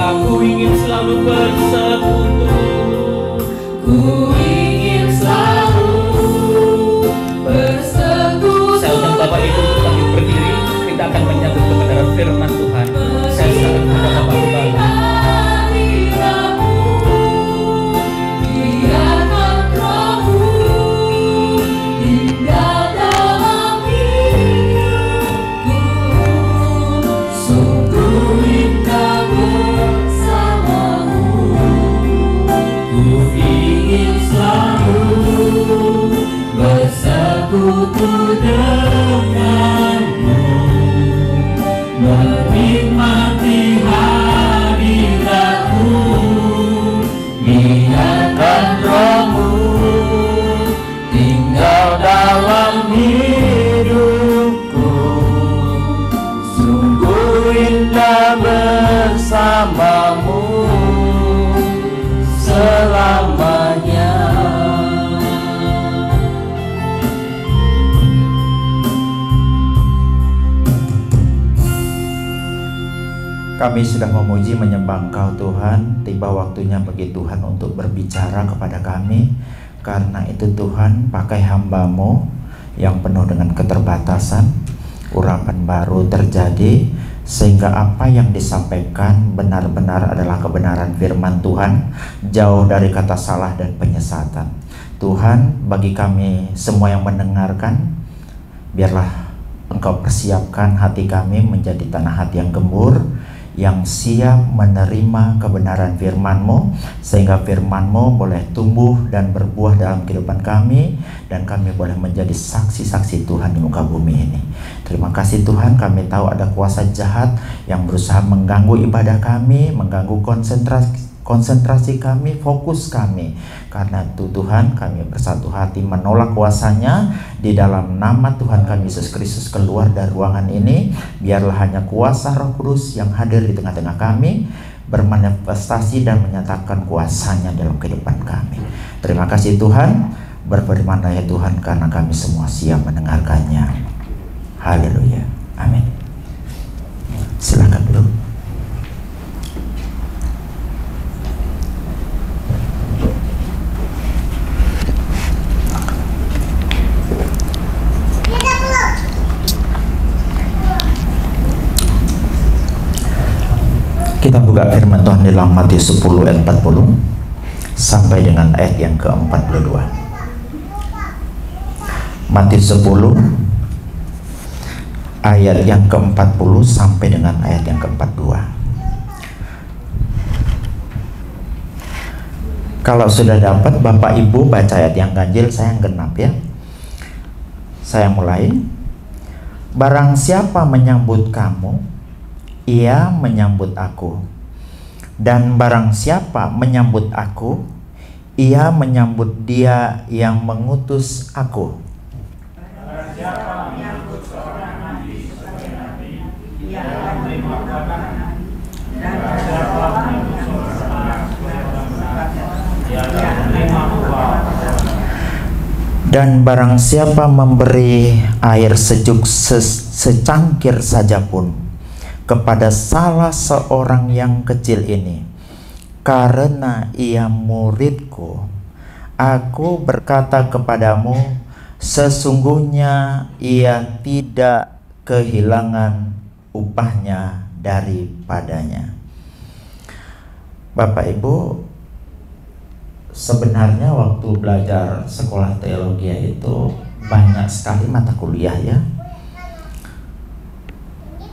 Aku ingin selalu bersekutu. Ku ingin selalu bersekutu. Saya undang Bapak Ibu untuk kami berdiri. Kita akan menyambut kebenaran firman Tuhan. Saya serahkan kepada Bapak Gembala. Bersekutu denganmu, menikmati hadiratmu, biarkan rohmu tinggal dalam hidupku. Sungguh indah bersamamu selamanya. Kami sudah memuji menyembah Engkau Tuhan. Tiba waktunya bagi Tuhan untuk berbicara kepada kami. Karena itu Tuhan, pakai hamba-Mu yang penuh dengan keterbatasan, urapan baru terjadi, sehingga apa yang disampaikan benar-benar adalah kebenaran firman Tuhan, jauh dari kata salah dan penyesatan. Tuhan, bagi kami semua yang mendengarkan, biarlah Engkau persiapkan hati kami menjadi tanah hati yang gembur, yang siap menerima kebenaran firman-Mu, sehingga firman-Mu boleh tumbuh dan berbuah dalam kehidupan kami, dan kami boleh menjadi saksi-saksi Tuhan di muka bumi ini. Terima kasih Tuhan, kami tahu ada kuasa jahat yang berusaha mengganggu ibadah kami, mengganggu konsentrasi kami, fokus kami. Karena itu Tuhan, kami bersatu hati menolak kuasanya. Di dalam nama Tuhan kami Yesus Kristus keluar dari ruangan ini. Biarlah hanya kuasa Roh Kudus yang hadir di tengah-tengah kami, bermanifestasi dan menyatakan kuasanya dalam kehidupan kami. Terima kasih Tuhan, berfirman-Lah ya Tuhan, karena kami semua siap mendengarkannya. Haleluya, amin. Silakan dulu. Kita buka firman Tuhan di dalam Matius 10 ayat 40 sampai dengan ayat yang ke-42. Matius 10 ayat yang ke-40 sampai dengan ayat yang ke-42. Kalau sudah dapat Bapak Ibu baca ayat yang ganjil, saya yang genap ya. Saya mulai. Barang siapa menyambut kamu, ia menyambut aku, dan barang siapa menyambut aku, ia menyambut Dia yang mengutus aku. Barang siapa menyambut seorang nabi sebagai nabi, ia menerima kabar, dan barang siapa menyambut seorang sebagai bangsa, ia menerima upah. Dan barang siapa memberi air sejuk secangkir saja pun kepada salah seorang yang kecil ini, karena ia muridku, aku berkata kepadamu, sesungguhnya ia tidak kehilangan upahnya daripadanya. Bapak Ibu, sebenarnya waktu belajar sekolah teologi itu banyak sekali mata kuliah ya.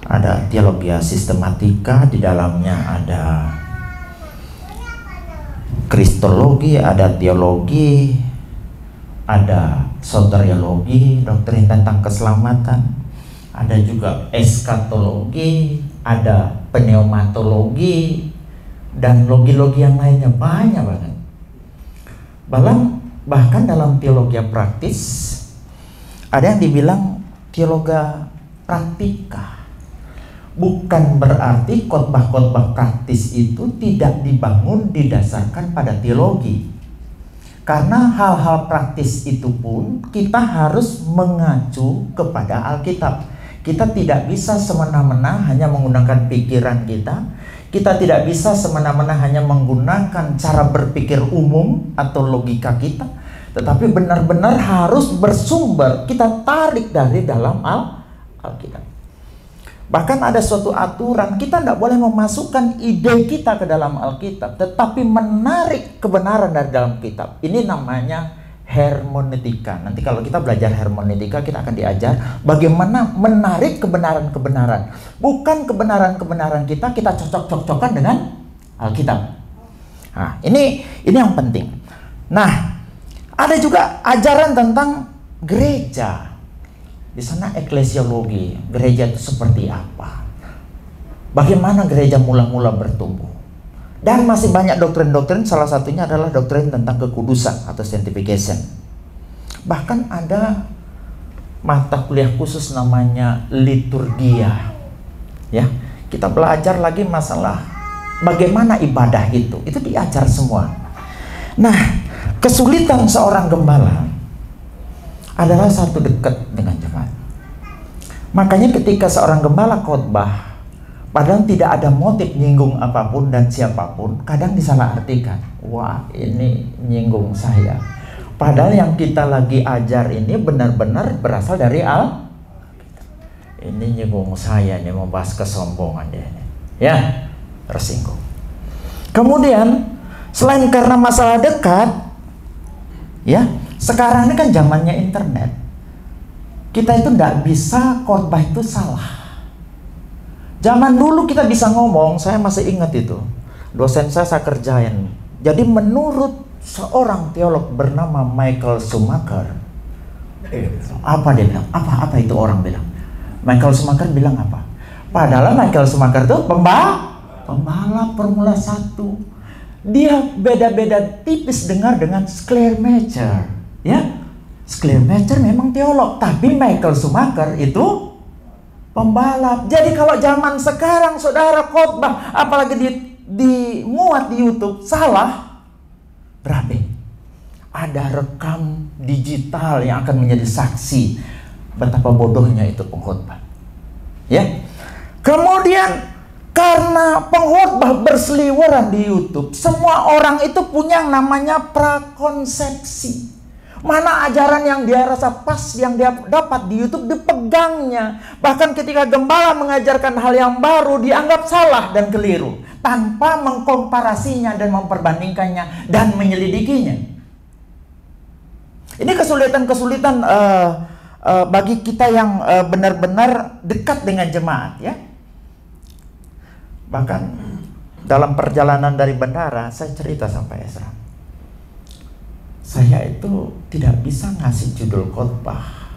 Ada teologi sistematika, di dalamnya ada kristologi, ada teologi, ada soteriologi, doktrin tentang keselamatan, ada juga eskatologi, ada pneumatologi, dan logi-logi yang lainnya banyak banget. Bahkan dalam teologi praktis ada yang dibilang teologi praktika. Bukan berarti khotbah-khotbah praktis itu tidak dibangun didasarkan pada teologi. Karena hal-hal praktis itu pun kita harus mengacu kepada Alkitab. Kita tidak bisa semena-mena hanya menggunakan pikiran kita. Kita tidak bisa semena-mena hanya menggunakan cara berpikir umum atau logika kita, tetapi benar-benar harus bersumber, kita tarik dari dalam Alkitab. Bahkan ada suatu aturan, kita tidak boleh memasukkan ide kita ke dalam Alkitab, tetapi menarik kebenaran dari dalam kitab. Ini namanya hermeneutika. Nanti kalau kita belajar hermeneutika, kita akan diajar bagaimana menarik kebenaran-kebenaran. Bukan kebenaran-kebenaran kita cocok-cocokkan dengan Alkitab. Nah, ini yang penting. Nah, ada juga ajaran tentang gereja. Di sana eklesiologi, gereja itu seperti apa? Bagaimana gereja mula-mula bertumbuh? Dan masih banyak doktrin-doktrin, salah satunya adalah doktrin tentang kekudusan atau sanctification. Bahkan ada mata kuliah khusus namanya liturgia. Ya, kita belajar lagi masalah bagaimana ibadah itu diajar semua. Nah, kesulitan seorang gembala adalah satu, dekat dengan jemaat. Makanya ketika seorang gembala khotbah, padahal tidak ada motif nyinggung apapun dan siapapun, kadang disalahartikan. Wah, ini nyinggung saya. Padahal yang kita lagi ajar ini benar-benar berasal dari ini nyinggung saya, ini membahas kesombongan dia ini. Ya, tersinggung. Kemudian, selain karena masalah dekat, ya, sekarang ini kan zamannya internet. Kita itu tidak bisa khotbah itu salah. Zaman dulu kita bisa ngomong, saya masih ingat itu. Dosen saya kerjain. Jadi menurut seorang teolog bernama Michael Schumacher, apa dia bilang? Apa itu orang bilang? Michael Schumacher bilang apa? Padahal Michael Schumacher itu pembalap Formula 1. Dia beda-beda tipis dengar dengan Schleiermacher. Ya, Schleiermacher memang teolog, tapi Michael Schumacher itu pembalap. Jadi kalau zaman sekarang saudara khotbah, apalagi dimuat di YouTube, salah, berarti ada rekam digital yang akan menjadi saksi betapa bodohnya itu pengkhotbah. Ya. Kemudian karena pengkhotbah berseliweran di YouTube, semua orang itu punya yang namanya prakonsepsi. Mana ajaran yang dia rasa pas, yang dia dapat di YouTube, dipegangnya. Bahkan ketika gembala mengajarkan hal yang baru, dianggap salah dan keliru, tanpa mengkomparasinya dan memperbandingkannya dan menyelidikinya. Ini kesulitan-kesulitan bagi kita yang benar-benar dekat dengan jemaat, ya. Bahkan dalam perjalanan dari bandara, saya cerita sampai Ezra. Saya itu tidak bisa ngasih judul khotbah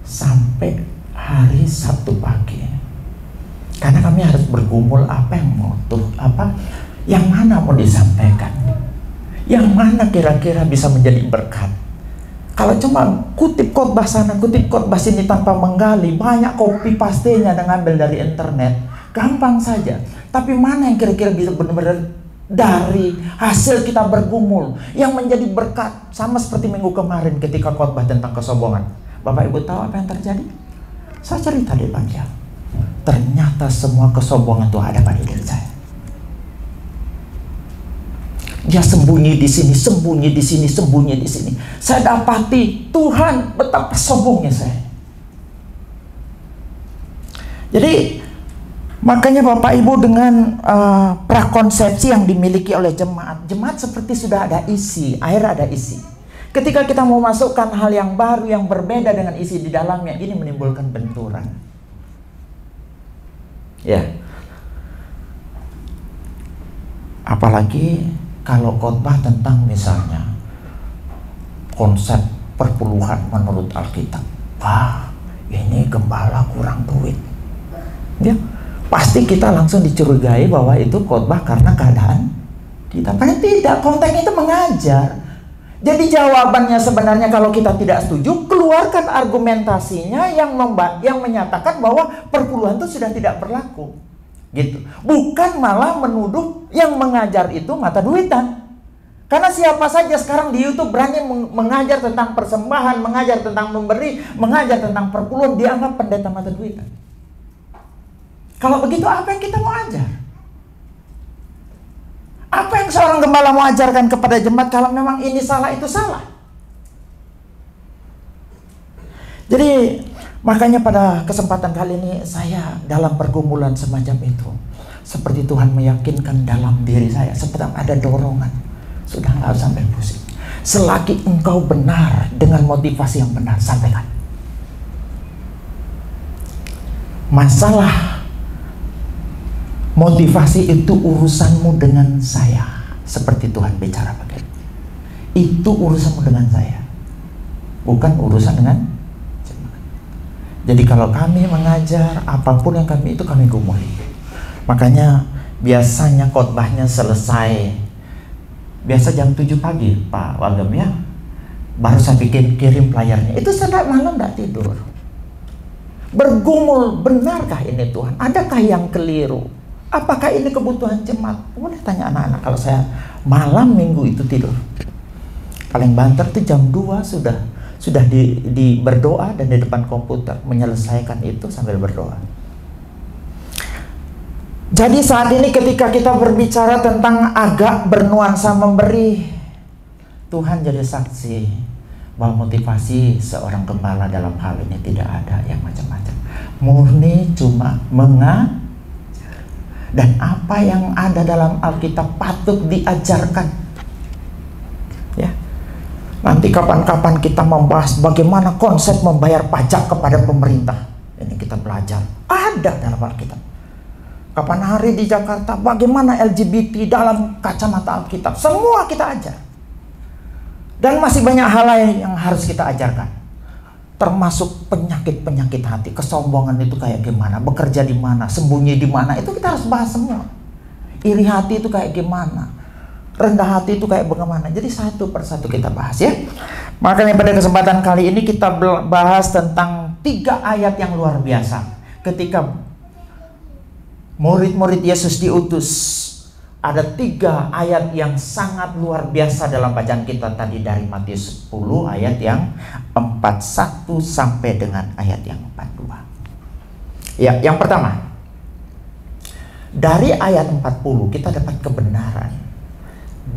sampai hari Sabtu pagi, karena kami harus bergumul apa yang mana mau disampaikan, yang mana kira-kira bisa menjadi berkat. Kalau cuma kutip khotbah sana, kutip khotbah sini tanpa menggali, banyak copy paste-nya dan ngambil dari internet, gampang saja. Tapi mana yang kira-kira bisa benar-benar dari hasil kita bergumul yang menjadi berkat, sama seperti minggu kemarin ketika khotbah tentang kesombongan. Bapak Ibu tahu apa yang terjadi? Saya cerita di panjang. Ternyata semua kesombongan itu ada pada diri saya. Dia sembunyi di sini, sembunyi di sini, sembunyi di sini. Saya dapati, Tuhan, betapa sombongnya saya. Jadi makanya Bapak Ibu dengan prakonsepsi yang dimiliki oleh jemaat seperti sudah ada isi, air ada isi. Ketika kita mau masukkan hal yang baru yang berbeda dengan isi di dalamnya, ini menimbulkan benturan. Ya. Apalagi kalau khotbah tentang misalnya konsep perpuluhan menurut Alkitab. Wah, ini gembala kurang duit. Ya. Pasti kita langsung dicurigai bahwa itu khotbah karena keadaan kita. Padahal tidak, konteksnya itu mengajar. Jadi jawabannya sebenarnya kalau kita tidak setuju, keluarkan argumentasinya yang menyatakan bahwa perpuluhan itu sudah tidak berlaku. Gitu. Bukan malah menuduh yang mengajar itu mata duitan. Karena siapa saja sekarang di YouTube berani mengajar tentang persembahan, mengajar tentang memberi, mengajar tentang perpuluhan, dianggap pendeta mata duitan. Kalau begitu apa yang kita mau ajar? seorang gembala mau ajarkan kepada jemaat kalau memang ini salah, itu salah? Jadi makanya pada kesempatan kali ini saya dalam pergumulan semacam itu, seperti Tuhan meyakinkan dalam diri saya, seperti ada dorongan. Sudah nggak usah sampai pusing. Selagi engkau benar dengan motivasi yang benar, sampaikan. Masalah motivasi itu urusanmu dengan saya, seperti Tuhan bicara begitu. Itu urusanmu dengan saya, bukan urusan dengan jemaat. Jadi kalau kami mengajar, apapun yang kami itu kami gumuli. Makanya biasanya khotbahnya selesai, biasa jam 7 pagi Pak Wagem ya, baru saya kirim layarnya. Itu sampai malam tidak tidur, bergumul, benarkah ini Tuhan? Adakah yang keliru? Apakah ini kebutuhan jemaat? Boleh tanya anak-anak. Kalau saya malam minggu itu tidur, paling banter itu jam 2 sudah di berdoa dan di depan komputer menyelesaikan itu sambil berdoa. Jadi saat ini ketika kita berbicara tentang agak bernuansa memberi, Tuhan jadi saksi bahwa motivasi seorang gembala dalam hal ini tidak ada yang macam-macam. Murni cuma mengajar. Dan apa yang ada dalam Alkitab patut diajarkan. Ya. Nanti kapan-kapan kita membahas bagaimana konsep membayar pajak kepada pemerintah. Ini kita belajar. Ada dalam Alkitab. Kapan hari di Jakarta, bagaimana LGBT dalam kacamata Alkitab. Semua kita ajar. Dan masih banyak hal lain yang harus kita ajarkan. Termasuk penyakit-penyakit hati, kesombongan itu kayak gimana, bekerja di mana, sembunyi di mana, itu kita harus bahas semua. Iri hati itu kayak gimana, rendah hati itu kayak bagaimana. Jadi satu persatu kita bahas ya. Makanya pada kesempatan kali ini kita bahas tentang 3 ayat yang luar biasa. Ketika murid-murid Yesus diutus, ada 3 ayat yang sangat luar biasa dalam bacaan kita tadi dari Matius 10 ayat yang 41 sampai dengan ayat yang 42. Ya, yang pertama, dari ayat 40 kita dapat kebenaran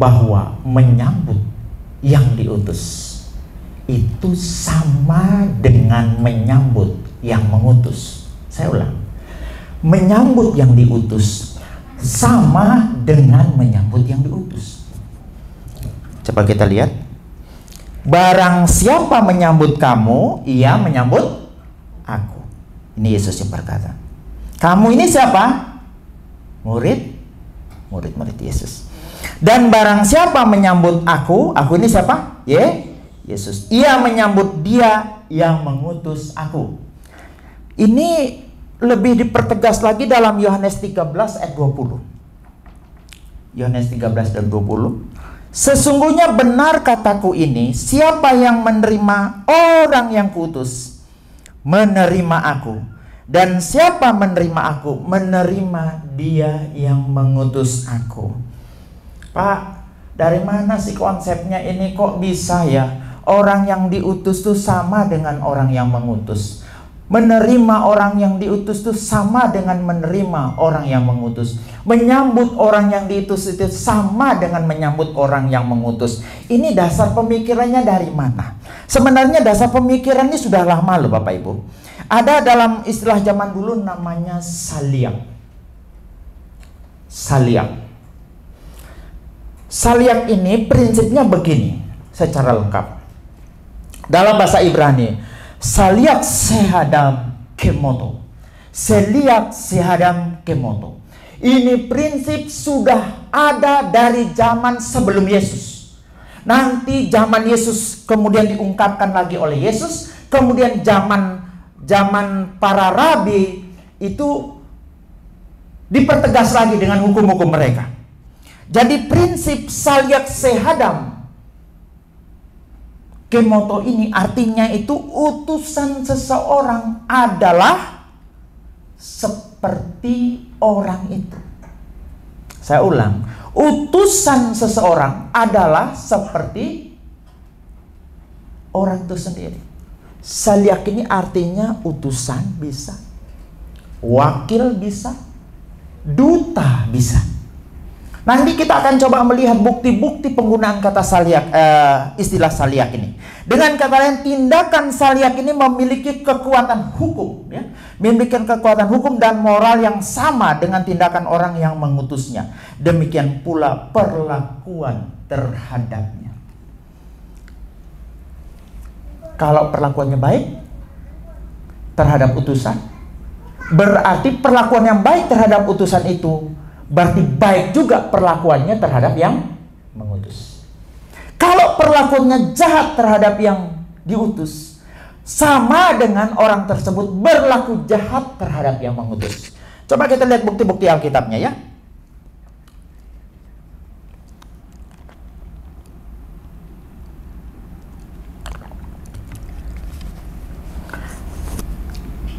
bahwa menyambut yang diutus itu sama dengan menyambut yang mengutus. Saya ulang, menyambut yang diutus sama dengan menyambut yang diutus. Coba kita lihat. Barang siapa menyambut kamu, ia menyambut aku. Ini Yesus yang berkata. Kamu ini siapa? Murid Yesus. Dan barang siapa menyambut aku ini siapa? Yesus. Ia menyambut dia yang mengutus aku. Ini lebih dipertegas lagi dalam Yohanes 13 ayat 20. Yohanes 13 dan 20. Sesungguhnya benar kataku ini, siapa yang menerima orang yang kuutus, menerima aku. Dan siapa menerima aku, menerima dia yang mengutus aku. Pak, dari mana sih konsepnya ini? Kok bisa ya orang yang diutus itu sama dengan orang yang mengutus? Menerima orang yang diutus itu sama dengan menerima orang yang mengutus. Menyambut orang yang diutus itu sama dengan menyambut orang yang mengutus. Ini dasar pemikirannya dari mana? Sebenarnya dasar pemikirannya sudah lama loh Bapak Ibu. Ada dalam istilah zaman dulu namanya saliak. Saliak ini prinsipnya begini secara lengkap. Dalam bahasa Ibrani, Saliak sehadam kemoto. Seliak sehadam kemoto. Ini prinsip sudah ada dari zaman sebelum Yesus. Nanti zaman Yesus kemudian diungkapkan lagi oleh Yesus. Kemudian zaman para rabi itu dipertegas lagi dengan hukum-hukum mereka. Jadi prinsip saliak sehadam kemoto ini artinya itu utusan seseorang adalah seperti orang itu. Saya ulang, utusan seseorang adalah seperti orang itu sendiri. Saliak ini artinya utusan bisa, wakil bisa, duta bisa. Nanti kita akan coba melihat bukti-bukti penggunaan kata saliak, istilah saliak ini. Dengan kata lain, tindakan saliak ini memiliki kekuatan hukum, ya, memiliki kekuatan hukum dan moral yang sama dengan tindakan orang yang mengutusnya. Demikian pula perlakuan terhadapnya. Kalau perlakuannya baik terhadap utusan, berarti perlakuan yang baik terhadap utusan itu berarti baik juga perlakuannya terhadap yang mengutus. Kalau perlakuannya jahat terhadap yang diutus, sama dengan orang tersebut berlaku jahat terhadap yang mengutus. Coba kita lihat bukti-bukti Alkitabnya ya.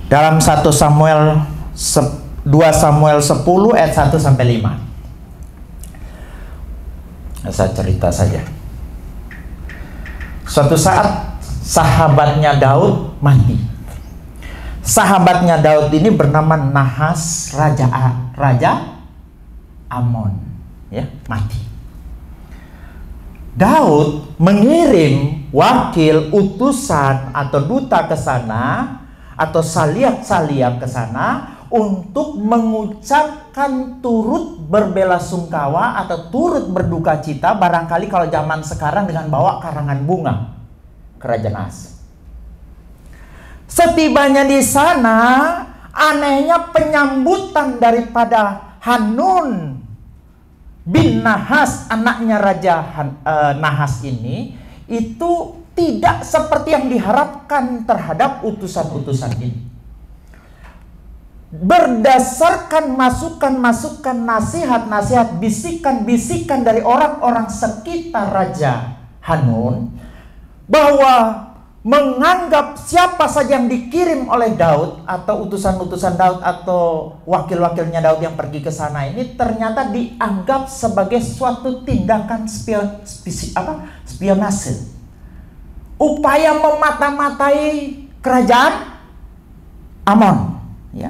Dalam 1 Samuel 2 Samuel 10 ayat 1 sampai 5. Saya cerita saja. Suatu saat sahabatnya Daud mati. Sahabatnya Daud ini bernama Nahas, raja Amon, ya, mati. Daud mengirim wakil utusan atau duta ke sana atau saliak-saliak ke sana untuk mengucapkan turut berbelasungkawa atau turut berduka cita, barangkali kalau zaman sekarang dengan bawa karangan bunga kerajaan Ahaz. Setibanya di sana, anehnya penyambutan daripada Hanun bin Nahas, anaknya Raja Nahas ini, itu tidak seperti yang diharapkan terhadap utusan-utusan ini. Berdasarkan masukan-masukan, nasihat-nasihat, bisikan-bisikan dari orang-orang sekitar Raja Hanun, bahwa menganggap siapa saja yang dikirim oleh Daud atau utusan-utusan Daud atau wakil-wakilnya Daud yang pergi ke sana ini ternyata dianggap sebagai suatu tindakan spionase, upaya memata-matai kerajaan Amon, ya.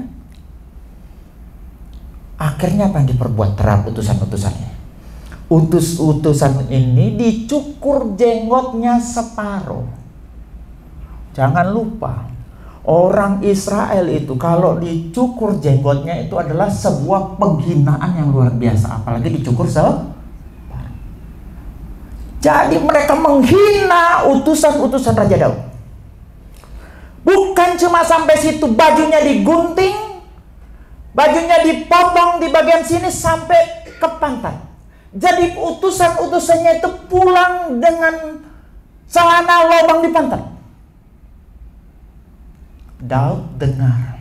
Akhirnya apa yang diperbuat terhadap utusan-utusannya? Utusan ini dicukur jenggotnya separuh. Jangan lupa, orang Israel itu kalau dicukur jenggotnya itu adalah sebuah penghinaan yang luar biasa, apalagi dicukur separuh. Jadi mereka menghina utusan-utusan Raja Daud. Bukan cuma sampai situ, bajunya digunting, bajunya dipotong di bagian sini sampai ke pantat. Jadi utusan-utusannya itu pulang dengan celana lubang di pantat. Daud dengar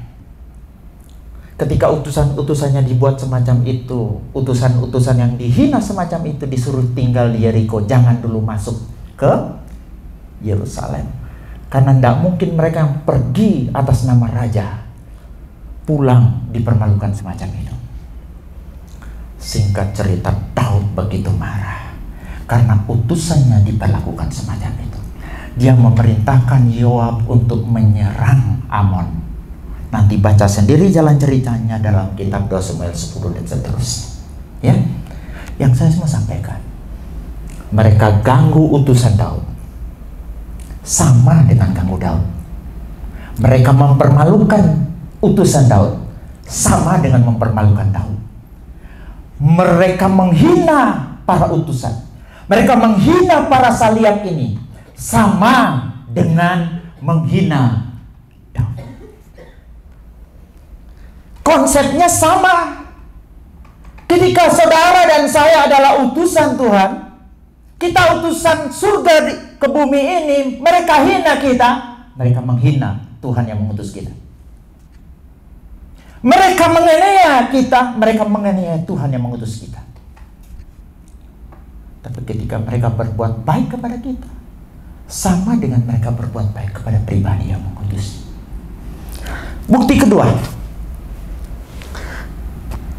ketika utusan-utusannya dibuat semacam itu, utusan-utusan yang dihina semacam itu disuruh tinggal di Yeriko, jangan dulu masuk ke Yerusalem. Karena tidak mungkin mereka yang pergi atas nama raja pulang dipermalukan semacam itu. Singkat cerita, Daud begitu marah karena utusannya diperlakukan semacam itu. Dia memerintahkan Yoab untuk menyerang Amon. Nanti baca sendiri jalan ceritanya dalam kitab 2 Samuel 10 dan seterusnya. Ya, yang saya mau sampaikan, mereka ganggu utusan Daud, sama dengan ganggu Daud. Mereka mempermalukan utusan Daud, sama dengan mempermalukan Daud. Mereka menghina para utusan, mereka menghina para saliak ini, sama dengan menghina Daud. Konsepnya sama. Ketika saudara dan saya adalah utusan Tuhan, kita utusan surga ke bumi ini, mereka hina kita, mereka menghina Tuhan yang mengutus kita. Mereka menganiaya kita, mereka menganiaya Tuhan yang mengutus kita. Tapi ketika mereka berbuat baik kepada kita, sama dengan mereka berbuat baik kepada pribadi yang mengutus. Bukti kedua,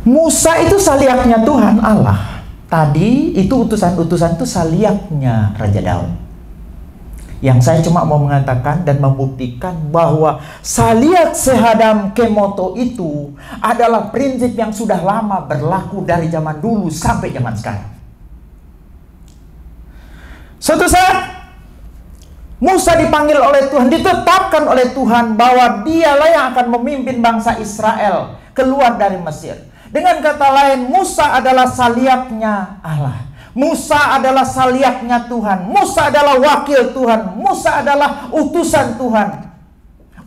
Musa itu saliaknya Tuhan Allah. Tadi itu utusan-utusan itu saliaknya Raja Daud. Yang saya cuma mau mengatakan dan membuktikan bahwa Saliat Sehadam Kemoto itu adalah prinsip yang sudah lama berlaku dari zaman dulu sampai zaman sekarang. Suatu saat Musa dipanggil oleh Tuhan, ditetapkan oleh Tuhan bahwa dialah yang akan memimpin bangsa Israel keluar dari Mesir. Dengan kata lain, Musa adalah saliaknya Allah. Musa adalah saliaknya Tuhan. Musa adalah wakil Tuhan. Musa adalah utusan Tuhan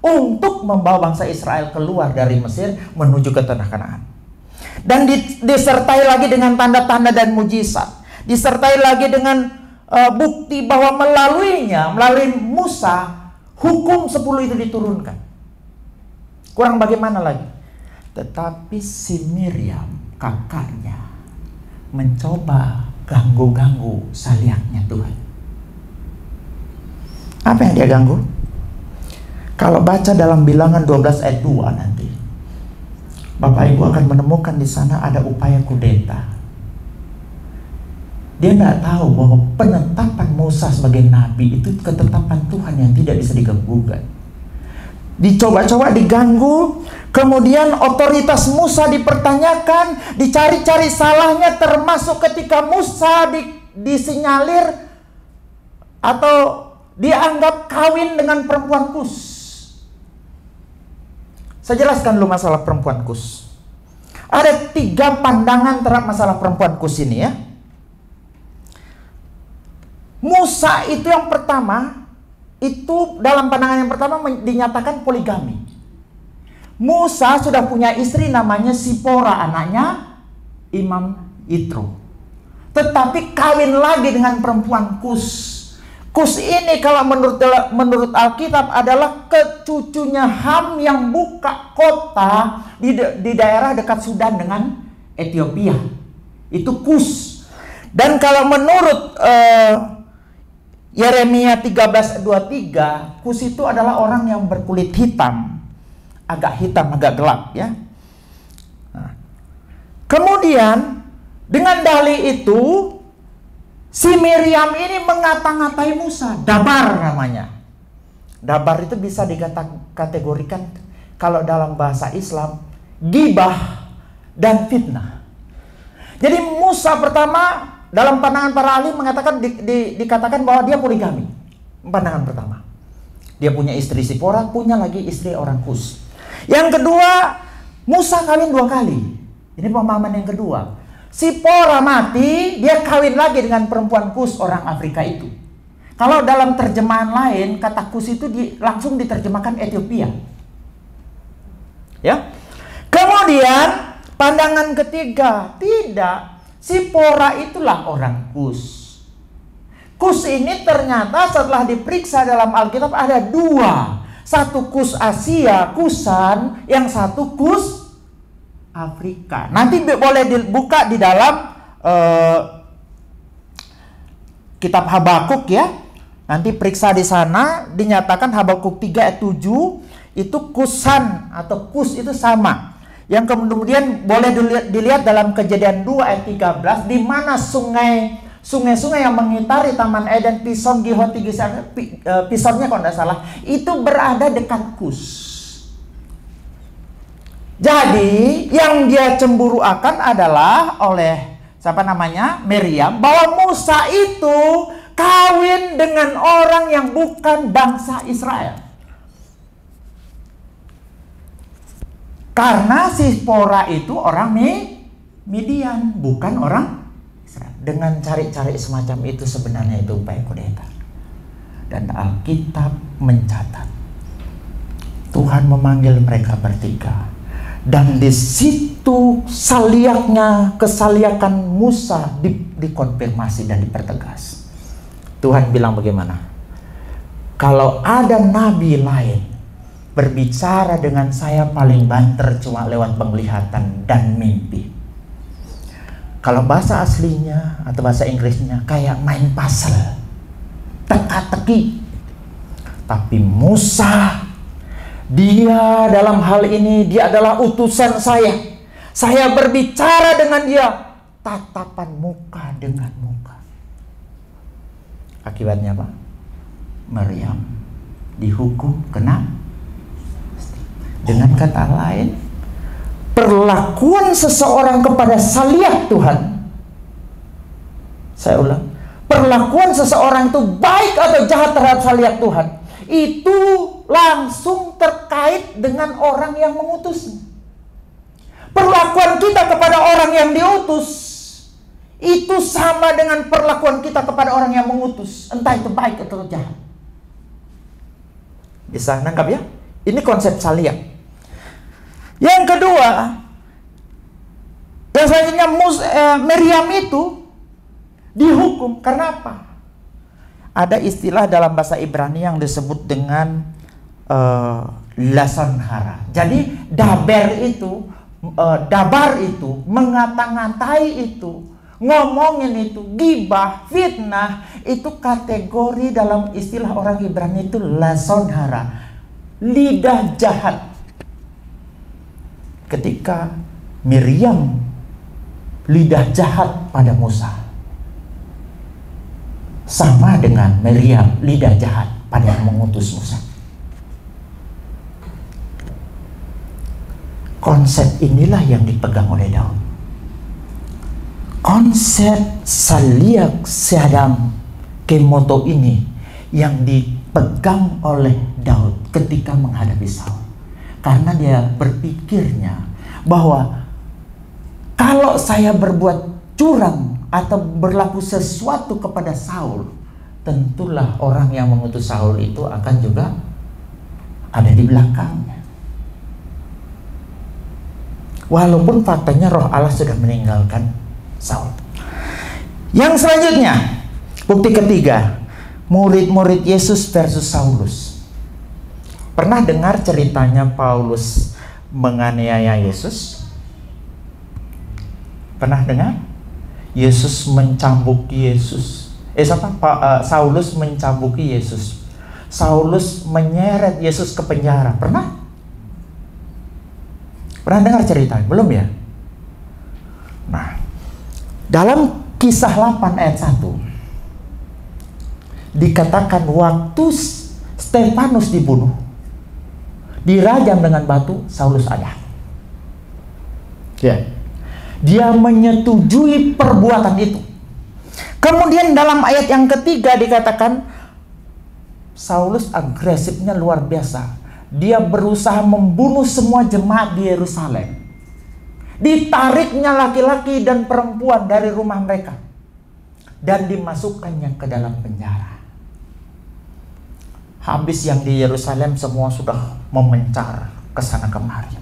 untuk membawa bangsa Israel keluar dari Mesir menuju ke tanah Kanaan. Dan disertai lagi dengan tanda-tanda dan mujizat. Disertai lagi dengan bukti bahwa melalui Musa, hukum 10 itu diturunkan. Kurang bagaimana lagi? Tetapi si Miriam, kakaknya, mencoba ganggu-ganggu saliaknya Tuhan. Apa yang dia ganggu? Kalau baca dalam Bilangan 12 ayat 2 nanti, Bapak Ibu akan menemukan di sana ada upaya kudeta. Dia tidak tahu bahwa penetapan Musa sebagai nabi itu ketetapan Tuhan yang tidak bisa diganggu-gugat. Dicoba-coba diganggu, kemudian otoritas Musa dipertanyakan, dicari-cari salahnya, termasuk ketika Musa disinyalir atau dianggap kawin dengan perempuan Kus. Saya jelaskan dulu masalah perempuan Kus. Ada 3 pandangan terhadap masalah perempuan Kus ini ya. Musa itu yang pertama, itu dalam pandangan yang pertama dinyatakan poligami. Musa sudah punya istri namanya Sipora, anaknya Imam Yitro. Tetapi kawin lagi dengan perempuan Kus. Kus ini kalau menurut Alkitab adalah kecucunya Ham yang buka kota di daerah dekat Sudan dengan Ethiopia. Itu Kus. Dan kalau menurut Yeremia 13:23, Kus itu adalah orang yang berkulit hitam, agak gelap ya. Nah, kemudian dengan dalih itu si Miriam ini mengata-ngatai Musa. Dabar namanya. Dabar itu bisa dikategorikan kalau dalam bahasa Islam gibah dan fitnah. Jadi Musa pertama dalam pandangan para ahli mengatakan dikatakan bahwa dia poligami. Pandangan pertama. Dia punya istri Sipora, punya lagi istri orang Kus. Yang kedua, Musa kawin 2 kali. Ini pemahaman yang kedua. Sipora mati, dia kawin lagi dengan perempuan Kus orang Afrika itu. Kalau dalam terjemahan lain, kata Kus itu langsung diterjemahkan Ethiopia. Ya. Kemudian pandangan ketiga, tidak. Sipora itulah orang Kus. Kus ini ternyata setelah diperiksa dalam Alkitab ada 2. Satu Kus Asia, Kusan, yang satu Kus Afrika. Nanti boleh dibuka di dalam kitab Habakuk ya. Nanti periksa di sana, dinyatakan Habakuk 3 ayat 7 itu Kusan atau Kus itu sama. Yang kemudian boleh dilihat dalam Kejadian 2 ayat 13 di mana sungai-sungai yang mengitari Taman Eden, Pison, Gihon, Pisonnya kalau tidak salah, itu berada dekat Kus. Jadi yang dia cemburu akan adalah oleh Miriam, bahwa Musa itu kawin dengan orang yang bukan bangsa Israel. Karena Sipora itu orang Midian, bukan orang Israel. Dengan cari-cari semacam itu sebenarnya itu upaya kudeta. Dan Alkitab mencatat Tuhan memanggil mereka bertiga. Dan di situ kesaliakan Musa dikonfirmasi dan dipertegas. Tuhan bilang bagaimana? Kalau ada nabi lain berbicara dengan saya paling banter cuma lewat penglihatan dan mimpi. Kalau bahasa aslinya atau bahasa Inggrisnya kayak main puzzle, teka-teki. Tapi Musa, dia dalam hal ini dia adalah utusan saya. Saya berbicara dengan dia tatapan muka dengan muka. Akibatnya apa? Maryam dihukum kena. Dengan kata lain, perlakuan seseorang kepada saliak Tuhan, saya ulang, perlakuan seseorang itu baik atau jahat terhadap saliak Tuhan, itu langsung terkait dengan orang yang mengutusnya. Perlakuan kita kepada orang yang diutus itu sama dengan perlakuan kita kepada orang yang mengutus, entah itu baik atau jahat. Bisa nangkap ya? Ini konsep saliak. Yang kedua, yang selanjutnya Maryam itu dihukum karena apa? Ada istilah dalam bahasa Ibrani yang disebut dengan lason hara. Jadi dabar itu mengata-ngatai itu, ngomongin itu, gibah, fitnah, itu kategori dalam istilah orang Ibrani itu lason hara, lidah jahat. Ketika Maryam lidah jahat pada Musa, sama dengan Maryam lidah jahat pada yang mengutus Musa. Konsep inilah yang dipegang oleh Daud. Konsep saliak sedang kemoto ini yang dipegang oleh Daud ketika menghadapi Saul. Karena dia berpikirnya bahwa kalau saya berbuat curang atau berlaku sesuatu kepada Saul, tentulah orang yang mengutus Saul itu akan juga ada di belakangnya. Walaupun faktanya Roh Allah sudah meninggalkan Saul. Yang selanjutnya, bukti ketiga, murid-murid Yesus versus Saulus. Pernah dengar ceritanya Paulus menganiaya Yesus? Pernah dengar? Yesus mencambuki Yesus. Saulus mencambuki Yesus. Saulus menyeret Yesus ke penjara. Pernah? Pernah dengar ceritanya? Belum ya? Nah, dalam Kisah 8 ayat 1 dikatakan waktu Stefanus dibunuh, dirajam dengan batu, Saulus ada. Ya. Dia menyetujui perbuatan itu. Kemudian dalam ayat yang ketiga dikatakan Saulus agresifnya luar biasa. Dia berusaha membunuh semua jemaat di Yerusalem. Ditariknya laki-laki dan perempuan dari rumah mereka dan dimasukkannya ke dalam penjara. Habis yang di Yerusalem semua sudah memencar ke sana kemari.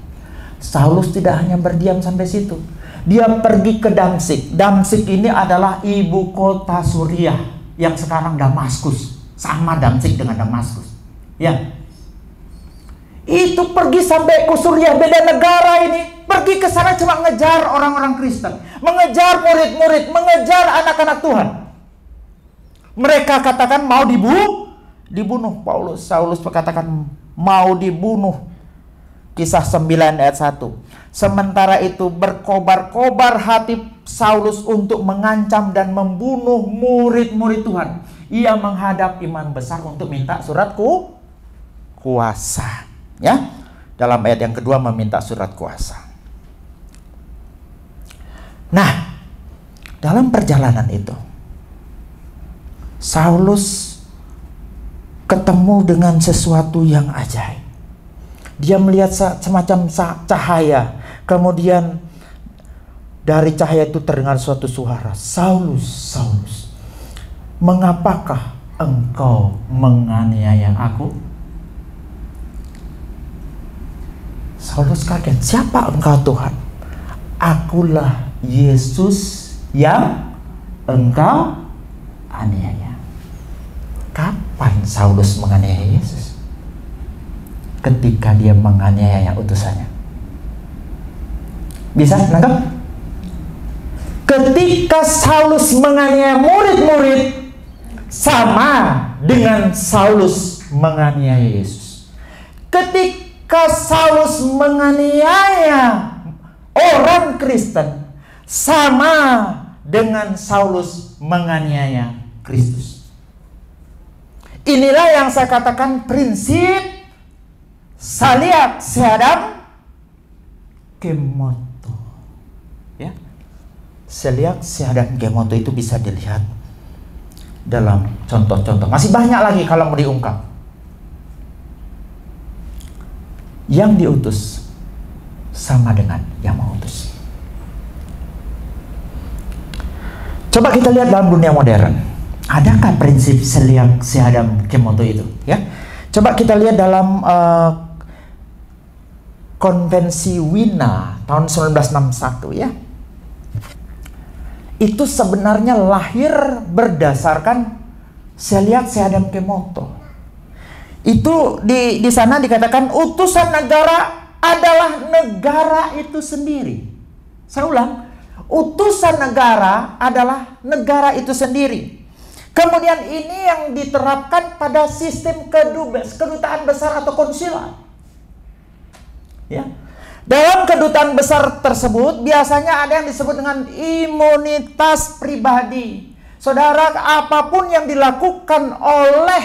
Saulus tidak hanya berdiam sampai situ. Dia pergi ke Damsyik. Damsyik ini adalah ibu kota Suriah yang sekarang Damaskus. Sama Damsyik dengan Damaskus. Ya. Itu pergi sampai ke Suriah, beda negara ini. Pergi ke sana cuma ngejar orang-orang Kristen, mengejar murid-murid, mengejar anak-anak Tuhan. Mereka katakan mau dibunuh Paulus. Saulus berkatakan mau dibunuh. Kisah 9 ayat 1. Sementara itu berkobar-kobar hati Saulus untuk mengancam dan membunuh murid-murid Tuhan. Ia menghadap imam besar untuk minta surat kuasa. Ya, dalam ayat yang kedua meminta surat kuasa. Nah, dalam perjalanan itu Saulus ketemu dengan sesuatu yang ajaib. Dia melihat semacam cahaya. Kemudian dari cahaya itu terdengar suatu suara, Saulus, Saulus, mengapakah engkau menganiaya aku? Saulus kaget, siapa engkau Tuhan? Akulah Yesus yang engkau aniaya. Kapan Saulus menganiaya Yesus? Ketika dia menganiaya utusannya. Bisa nangkep? Ketika Saulus menganiaya murid-murid, sama dengan Saulus menganiaya Yesus. Ketika Saulus menganiaya orang Kristen, sama dengan Saulus menganiaya Kristus. Inilah yang saya katakan prinsip Saliak Sehadam Kemoto. Ya. Saliak Sehadam Kemoto itu bisa dilihat dalam contoh-contoh. Masih banyak lagi kalau mau diungkap. Yang diutus sama dengan yang mengutus. Coba kita lihat dalam dunia modern. Adakah prinsip Saliak Sehadam Kemoto itu? Ya, coba kita lihat dalam Konvensi Wina tahun 1961 ya. Itu sebenarnya lahir berdasarkan Saliak Sehadam Kemoto. Itu di sana dikatakan utusan negara adalah negara itu sendiri. Saya ulang, utusan negara adalah negara itu sendiri. Kemudian ini yang diterapkan pada sistem kedutaan besar atau konsulat. Ya. Dalam kedutaan besar tersebut biasanya ada yang disebut dengan imunitas pribadi. Saudara, apapun yang dilakukan oleh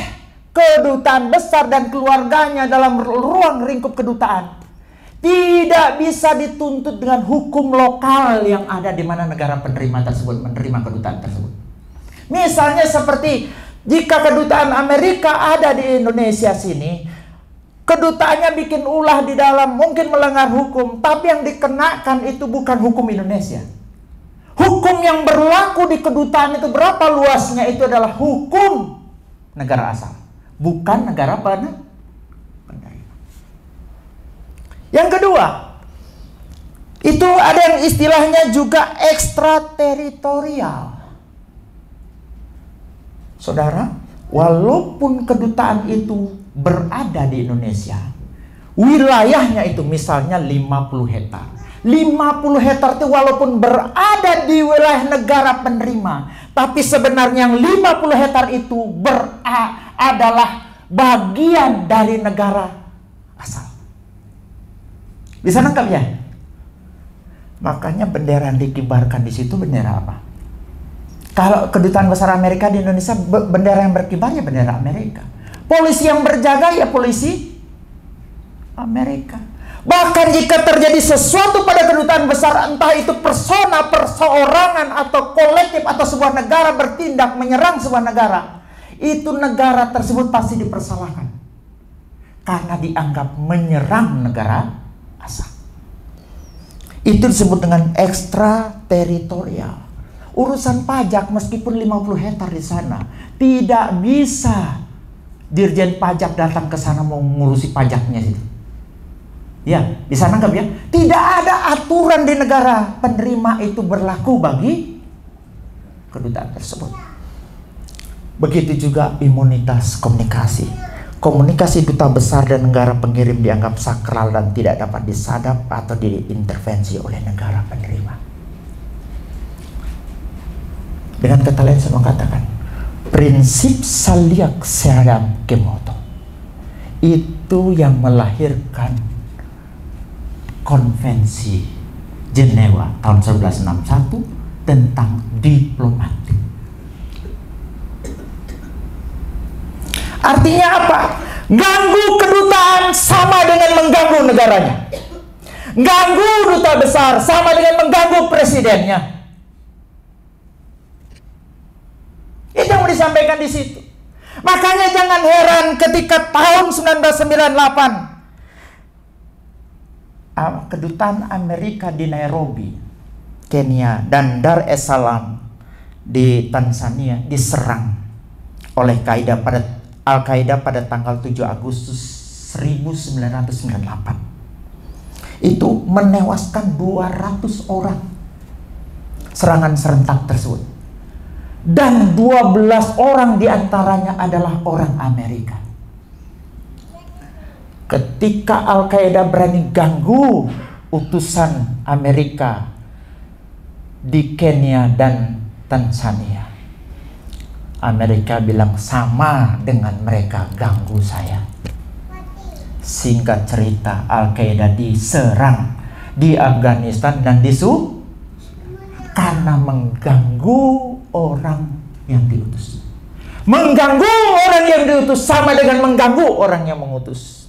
kedutaan besar dan keluarganya dalam ruang lingkup kedutaan tidak bisa dituntut dengan hukum lokal yang ada di mana negara penerima tersebut menerima kedutaan tersebut. Misalnya seperti jika kedutaan Amerika ada di Indonesia sini, kedutaannya bikin ulah di dalam, mungkin melanggar hukum, tapi yang dikenakan itu bukan hukum Indonesia. Hukum yang berlaku di kedutaan itu berapa luasnya itu adalah hukum negara asal, bukan negara penerima. Yang kedua, itu ada yang istilahnya juga ekstrateritorial. Saudara, walaupun kedutaan itu berada di Indonesia, wilayahnya itu misalnya 50 hektar. 50 hektar itu walaupun berada di wilayah negara penerima, tapi sebenarnya yang 50 hektar itu adalah bagian dari negara asal. Bisa nangkap ya? Makanya bendera yang dikibarkan di situ bendera apa? Kalau kedutaan besar Amerika di Indonesia, bendera yang berkibarnya bendera Amerika. Polisi yang berjaga ya polisi Amerika. Bahkan jika terjadi sesuatu pada kedutaan besar, entah itu persona, perseorangan, atau kolektif, atau sebuah negara bertindak menyerang sebuah negara, itu negara tersebut pasti dipersalahkan karena dianggap menyerang negara asal. Itu disebut dengan ekstrateritorial. Urusan pajak meskipun 50 hektar di sana, tidak bisa Dirjen Pajak datang ke sana mau ngurusi pajaknya situ. Ya, bisa nangkap ya? Tidak ada aturan di negara penerima itu berlaku bagi kedutaan tersebut. Begitu juga imunitas komunikasi. Komunikasi duta besar dan negara pengirim dianggap sakral dan tidak dapat disadap atau diintervensi oleh negara penerima. Dengan kata lain saya mengatakan, prinsip Saliak Sehadam Kemoto itu yang melahirkan Konvensi Jenewa tahun 1961 tentang diplomatik. Artinya apa? Ganggu kedutaan sama dengan mengganggu negaranya. Ganggu duta besar sama dengan mengganggu presidennya. Itu yang mau disampaikan di situ. Makanya jangan heran ketika tahun 1998 kedutaan Amerika di Nairobi, Kenya, dan Dar es Salaam di Tanzania diserang oleh Al-Qaeda pada tanggal 7 Agustus 1998. Itu menewaskan 200 orang serangan serentak tersebut. Dan 12 orang diantaranya adalah orang Amerika. Ketika Al-Qaeda berani ganggu utusan Amerika di Kenya dan Tanzania, Amerika bilang sama dengan mereka ganggu saya. Singkat cerita, Al-Qaeda diserang di Afghanistan dan karena mengganggu orang yang diutus. Mengganggu orang yang diutus sama dengan mengganggu orang yang mengutus.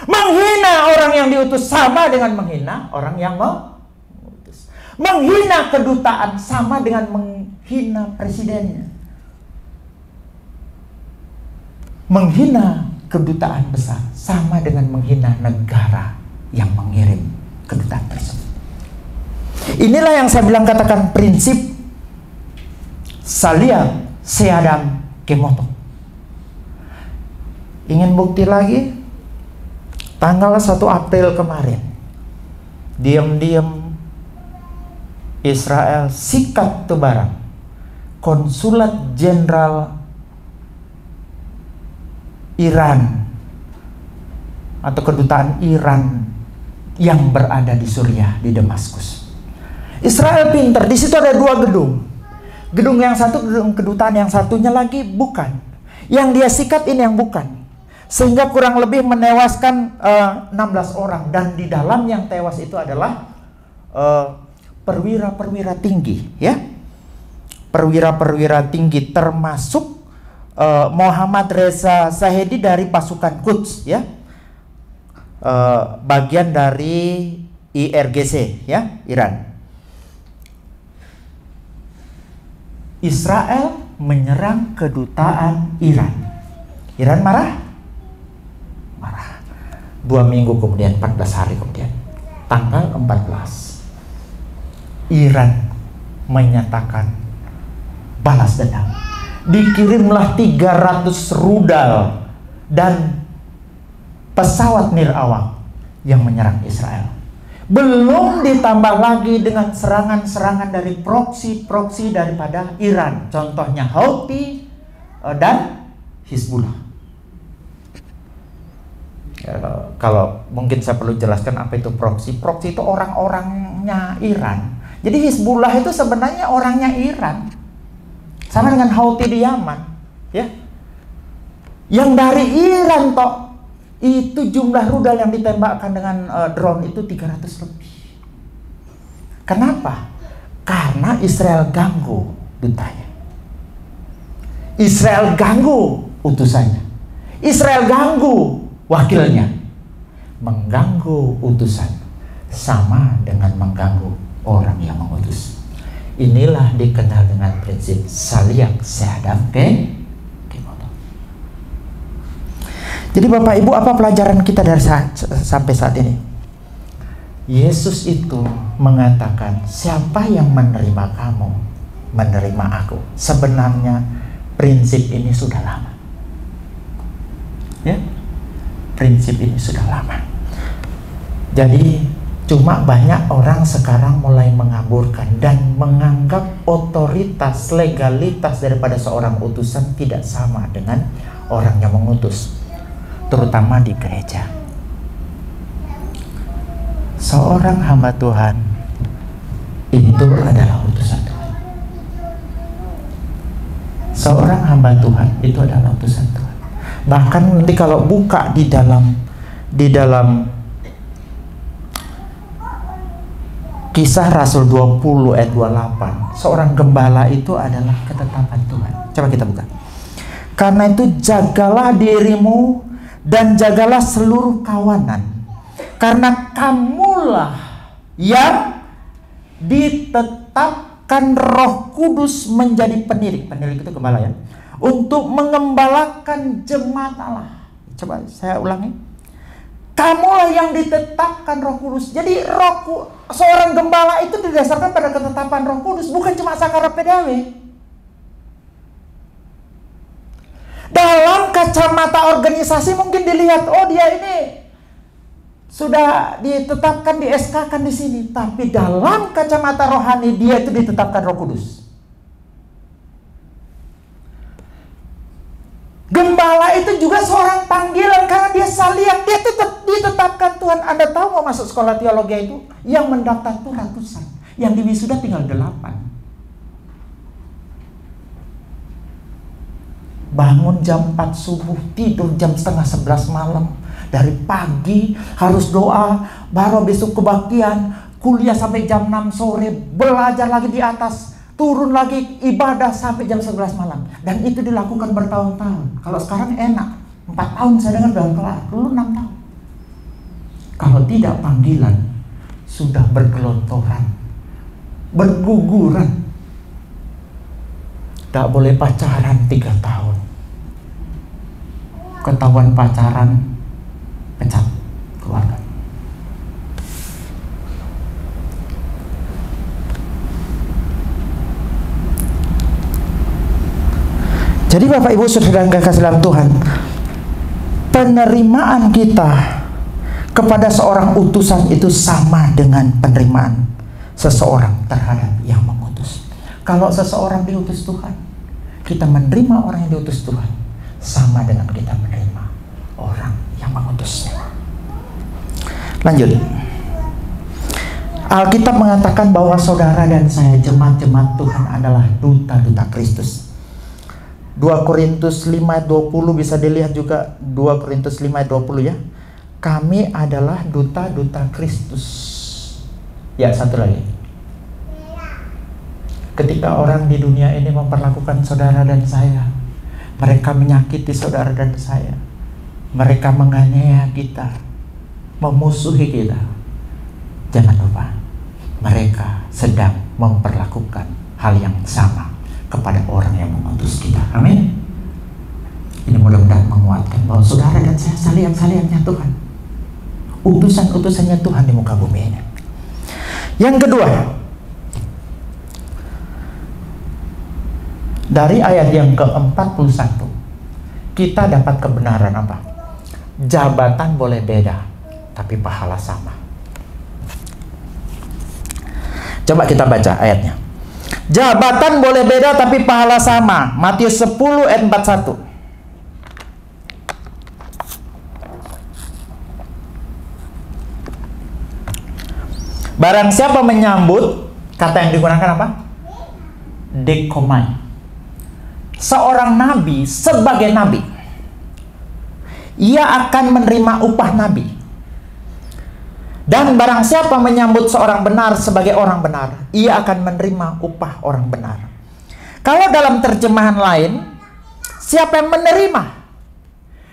Menghina orang yang diutus sama dengan menghina orang yang mengutus. Menghina kedutaan sama dengan menghina presidennya. Menghina kedutaan besar sama dengan menghina negara yang mengirim kedutaan tersebut. Inilah yang saya bilang katakan prinsip Salia Seadam Kemoto. Ingin bukti lagi? Tanggal 1 April kemarin, diam-diam Israel sikat tuh barang. Konsulat Jenderal Iran atau kedutaan Iran yang berada di Suriah, di Damaskus. Israel pinter, di situ ada 2 gedung. Gedung yang satu gedung kedutaan, yang satunya lagi bukan. Yang dia sikat ini yang bukan. Sehingga kurang lebih menewaskan 16 orang. Dan di dalam yang tewas itu adalah perwira-perwira tinggi, ya. Perwira-perwira tinggi termasuk Muhammad Reza Zahedi dari pasukan Quds, ya. Bagian dari IRGC, ya, Iran. Israel menyerang kedutaan Iran. Iran marah? Marah. 2 minggu kemudian, 14 hari kemudian, tanggal 14, Iran menyatakan balas dendam. Dikirimlah 300 rudal dan pesawat nirawak yang menyerang Israel. Belum ditambah lagi dengan serangan-serangan dari proksi-proksi daripada Iran. Contohnya Houthi dan Hizbullah. Kalau mungkin saya perlu jelaskan apa itu proksi. Proksi itu orang-orangnya Iran. Jadi Hizbullah itu sebenarnya orangnya Iran. Sama dengan Houthi di Yaman, ya. Yang dari Iran toh. Itu jumlah rudal yang ditembakkan dengan drone itu 300 lebih. Kenapa? Karena Israel ganggu dutanya. Israel ganggu utusannya. Israel ganggu wakilnya. Mengganggu utusan sama dengan mengganggu orang yang mengutus. Inilah dikenal dengan prinsip Salia Seadam Kemoto. Jadi Bapak Ibu, apa pelajaran kita dari sampai saat ini? Yesus itu mengatakan, siapa yang menerima kamu, menerima aku. Sebenarnya prinsip ini sudah lama, ya, prinsip ini sudah lama. Jadi cuma banyak orang sekarang mulai mengaburkan dan menganggap otoritas, legalitas daripada seorang utusan tidak sama dengan orang yang mengutus, terutama di gereja. Seorang hamba Tuhan itu adalah utusan Tuhan. Seorang hamba Tuhan itu adalah utusan Tuhan. Bahkan nanti kalau buka di dalam Kisah Rasul 20 ayat 28, seorang gembala itu adalah ketetapan Tuhan. Coba kita buka. Karena itu jagalah dirimu dan jagalah seluruh kawanan, karena kamulah yang ditetapkan Roh Kudus menjadi penilik. Penilik itu gembala, ya, untuk mengembalakan jemaat Allah. Coba saya ulangi. Kamulah yang ditetapkan Roh Kudus. Jadi seorang gembala itu didasarkan pada ketetapan Roh Kudus, bukan cuma sakara PDW. Dalam kacamata organisasi mungkin dilihat, oh dia ini sudah ditetapkan, di SK-kan di sini. Tapi dalam kacamata rohani dia itu ditetapkan Roh Kudus. Gembala itu juga seorang panggilan karena dia saliak, dia ditetapkan Tuhan. Anda tahu mau masuk sekolah teologi itu yang mendaftar itu ratusan, yang di wisuda tinggal 8. Bangun jam 4 subuh, tidur jam setengah 11 malam. Dari pagi harus doa, baru besok kebaktian, kuliah sampai jam 6 sore, belajar lagi di atas. turun lagi ibadah sampai jam 11 malam. Dan itu dilakukan bertahun-tahun. Kalau sekarang enak, 4 tahun saya dengar udah kelar, dulu 6 tahun. Kalau tidak, panggilan sudah bergelontoran, berguguran. Tak boleh pacaran 3 tahun. Ketahuan pacaran, pecat keluarga. Jadi Bapak Ibu Saudara yang kasih dalam Tuhan, penerimaan kita kepada seorang utusan itu sama dengan penerimaan seseorang terhadap yang mengutus. Kalau seseorang diutus Tuhan, kita menerima orang yang diutus Tuhan sama dengan kita menerima orang yang mengutusnya. Lanjut. Alkitab mengatakan bahwa saudara dan saya, jemaat-jemaat Tuhan, adalah duta-duta Kristus. 2 Korintus 5:20 bisa dilihat juga, 2 Korintus 5:20 ya. Kami adalah duta-duta Kristus. Ya, satu lagi. Ketika orang di dunia ini memperlakukan saudara dan saya, mereka menyakiti saudara dan saya, mereka menganiaya kita, memusuhi kita, jangan lupa, mereka sedang memperlakukan hal yang sama kepada orang yang mengutus kita. Amin. Ini mudah-mudahan menguatkan bahwa saudara dan saya salian-saliannya Tuhan, utusan-utusannya Tuhan di muka bumi ini. Yang kedua, dari ayat yang ke-41 kita dapat kebenaran apa? Jabatan boleh beda, tapi pahala sama. Coba kita baca ayatnya. Jabatan boleh beda tapi pahala sama. Matius 10 ayat 41. Barang siapa menyambut, kata yang digunakan apa? Dekomai. Seorang nabi sebagai nabi, ia akan menerima upah nabi. Dan barang siapa menyambut seorang benar sebagai orang benar, ia akan menerima upah orang benar. Kalau dalam terjemahan lain, siapa yang menerima?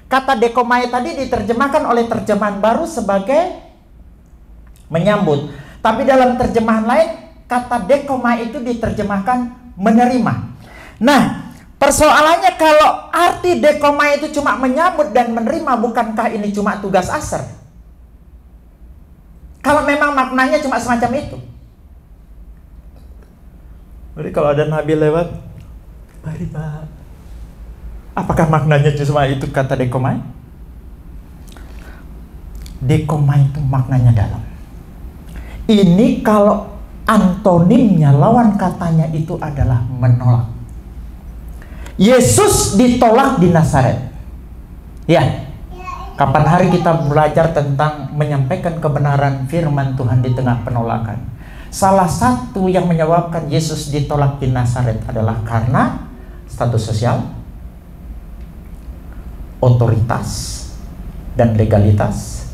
Kata dekomai tadi diterjemahkan oleh terjemahan baru sebagai menyambut. Tapi dalam terjemahan lain, kata dekomai itu diterjemahkan menerima. Nah, persoalannya kalau arti dekomai itu cuma menyambut dan menerima, bukankah ini cuma tugas aser? Kalau memang maknanya cuma semacam itu. Jadi kalau ada nabi lewat, mari Pak. Apakah maknanya cuma itu kata dekomai? Dekomai itu maknanya dalam. Ini kalau antonimnya, lawan katanya itu adalah menolak. Yesus ditolak di Nazaret. Ya. Kapan hari kita belajar tentang menyampaikan kebenaran firman Tuhan di tengah penolakan? Salah satu yang menyebabkan Yesus ditolak di Nazaret adalah karena status sosial, otoritas, dan legalitas,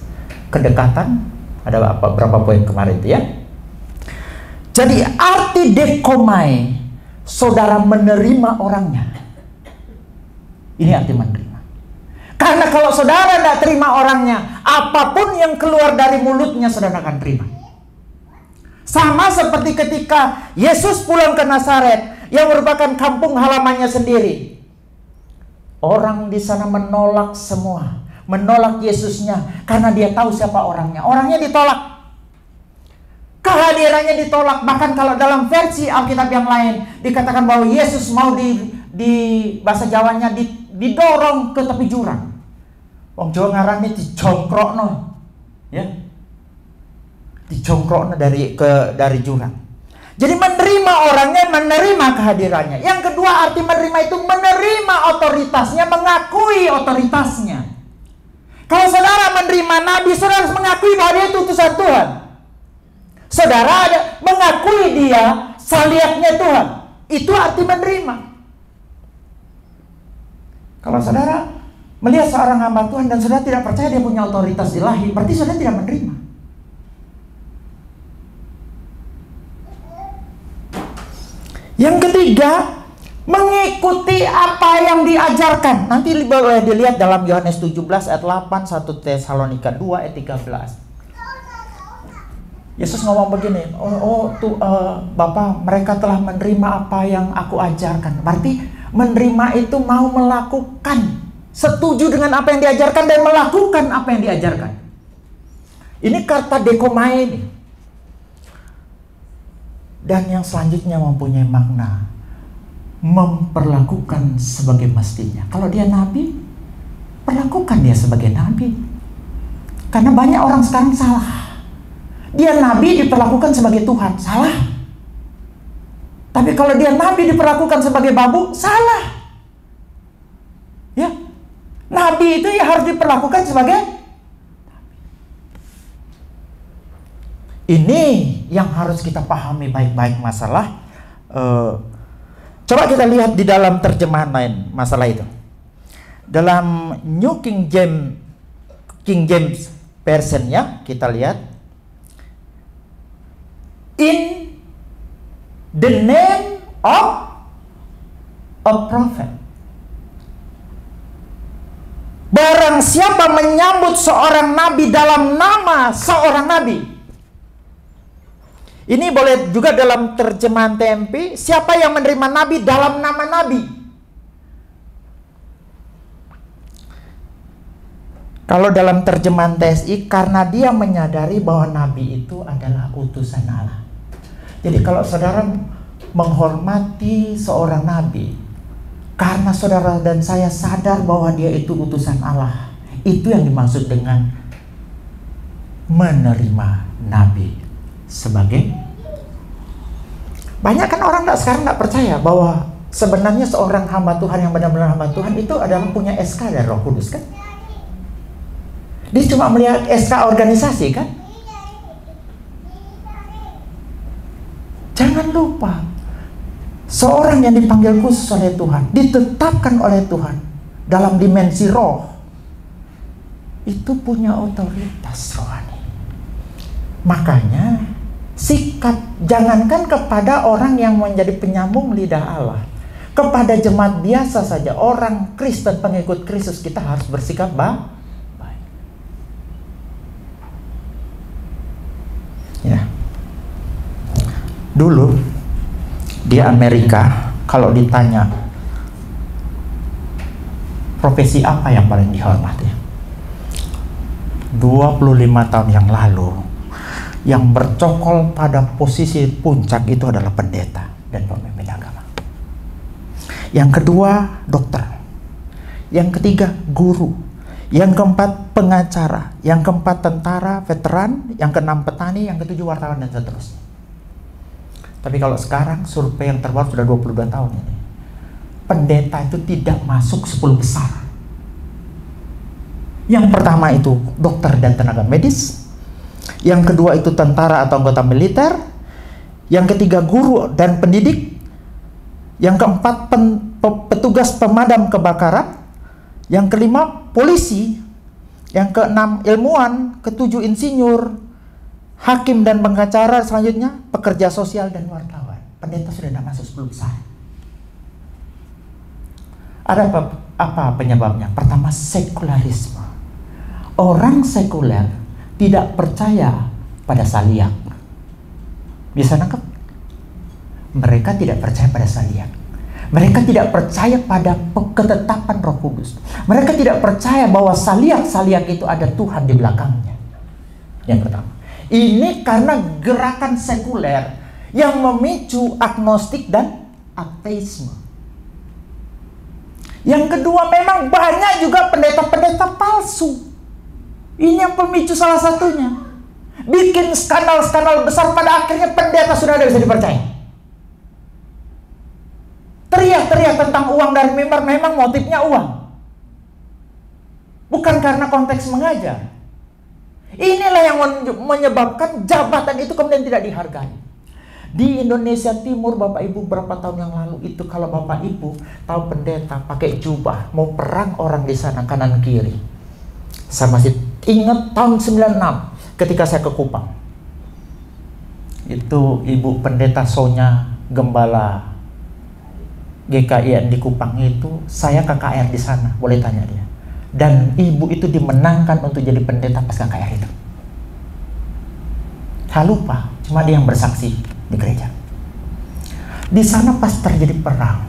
kedekatan. Ada berapa poin kemarin itu ya? Jadi arti dekomai, saudara menerima orangnya. Ini arti menerima. Karena kalau saudara tidak terima orangnya, apapun yang keluar dari mulutnya saudara akan terima. Sama seperti ketika Yesus pulang ke Nazaret, yang merupakan kampung halamannya sendiri. Orang di sana menolak semua, menolak Yesusnya karena dia tahu siapa orangnya. Orangnya ditolak, kehadirannya ditolak. Bahkan kalau dalam versi Alkitab yang lain dikatakan bahwa Yesus mau di bahasa Jawanya didorong ke tepi jurang. Wong Jawa ngaranne dijongkrokno, ya, dijongkrokno dari jurang. Jadi menerima orangnya, menerima kehadirannya. Yang kedua arti menerima itu menerima otoritasnya, mengakui otoritasnya. Kalau saudara menerima nabi, saudara harus mengakui bahwa dia itu utusan Tuhan. Saudara mengakui dia saliaknya Tuhan. Itu arti menerima. Kalau saudara melihat seorang hamba Tuhan dan saudara tidak percaya dia punya otoritas ilahi, berarti saudara tidak menerima. Yang ketiga, mengikuti apa yang diajarkan. Nanti boleh dilihat dalam Yohanes 17 ayat 8, 1 Tesalonika 2 ayat 13. Yesus ngomong begini, Bapak, mereka telah menerima apa yang aku ajarkan. Berarti menerima itu mau melakukan, setuju dengan apa yang diajarkan dan melakukan apa yang diajarkan. Ini kata dekomai ini. Dan yang selanjutnya mempunyai makna memperlakukan sebagai mestinya. Kalau dia nabi, perlakukan dia sebagai nabi. Karena banyak orang sekarang salah. Dia nabi diperlakukan sebagai Tuhan, salah. Tapi kalau dia nabi diperlakukan sebagai babu, salah. Ya, nabi itu ya harus diperlakukan sebagai. Ini yang harus kita pahami baik-baik masalah. Coba kita lihat di dalam terjemahan lain masalah itu. Dalam New King James Version-nya kita lihat, in the name of a prophet. Barang siapa menyambut seorang nabi dalam nama seorang nabi. Ini boleh juga dalam terjemahan TMP, siapa yang menerima nabi dalam nama nabi. Kalau dalam terjemahan TSI, karena dia menyadari bahwa nabi itu adalah utusan Allah. Jadi kalau saudara menghormati seorang nabi, karena saudara dan saya sadar bahwa dia itu utusan Allah, itu yang dimaksud dengan menerima nabi sebagai. Banyak kan orang sekarang nggak percaya bahwa sebenarnya seorang hamba Tuhan yang benar-benar hamba Tuhan itu adalah punya SK dari Roh Kudus kan? Dia cuma melihat SK organisasi kan? Jangan lupa, seorang yang dipanggil khusus oleh Tuhan, ditetapkan oleh Tuhan dalam dimensi roh, itu punya otoritas rohani. Makanya sikap, jangankan kepada orang yang menjadi penyambung lidah Allah, kepada jemaat biasa saja, orang Kristen pengikut Kristus, kita harus bersikap baik. Ya. Dulu di Amerika, kalau ditanya profesi apa yang paling dihormati, 25 tahun yang lalu, yang bercokol pada posisi puncak itu adalah pendeta dan pemimpin agama. Yang kedua, dokter. Yang ketiga, guru. Yang keempat, pengacara. Yang keempat, tentara, veteran. Yang keenam, petani. Yang ketujuh, wartawan, dan seterusnya. Tapi kalau sekarang survei yang terbaru sudah 22 tahun ini, pendeta itu tidak masuk 10 besar. Yang pertama itu dokter dan tenaga medis. Yang kedua itu tentara atau anggota militer. Yang ketiga guru dan pendidik. Yang keempat petugas pemadam kebakaran. Yang kelima polisi. Yang keenam ilmuwan. Ketujuh insinyur, hakim dan pengacara. Selanjutnya pekerja sosial dan wartawan. Pendeta sudah tidak masuk 10 besar. Ada apa penyebabnya? Pertama, sekularisme. Orang sekuler tidak percaya pada saliak. Bisa nangkep? Mereka tidak percaya pada saliak. Mereka tidak percaya pada ketetapan Roh Kudus. Mereka tidak percaya bahwa saliak-saliak itu ada Tuhan di belakangnya. Yang pertama. Ini karena gerakan sekuler yang memicu agnostik dan ateisme. Yang kedua, memang banyak juga pendeta-pendeta palsu. Ini yang pemicu salah satunya. Bikin skandal-skandal besar, pada akhirnya pendeta sudah tidak bisa dipercaya. Teriak-teriak tentang uang dari mimbar, memang motifnya uang. Bukan karena konteks mengajar. Inilah yang menyebabkan jabatan itu kemudian tidak dihargai. Di Indonesia Timur, Bapak Ibu, berapa tahun yang lalu itu, kalau Bapak Ibu tahu pendeta pakai jubah, mau perang orang di sana kanan kiri. Saya masih ingat tahun 96 ketika saya ke Kupang. Itu Ibu Pendeta Sonya, gembala GKIN di Kupang itu, saya KKR di sana, boleh tanya dia. Dan ibu itu dimenangkan untuk jadi pendeta pas KKR itu. Saya lupa, cuma dia yang bersaksi di gereja. Di sana pas terjadi perang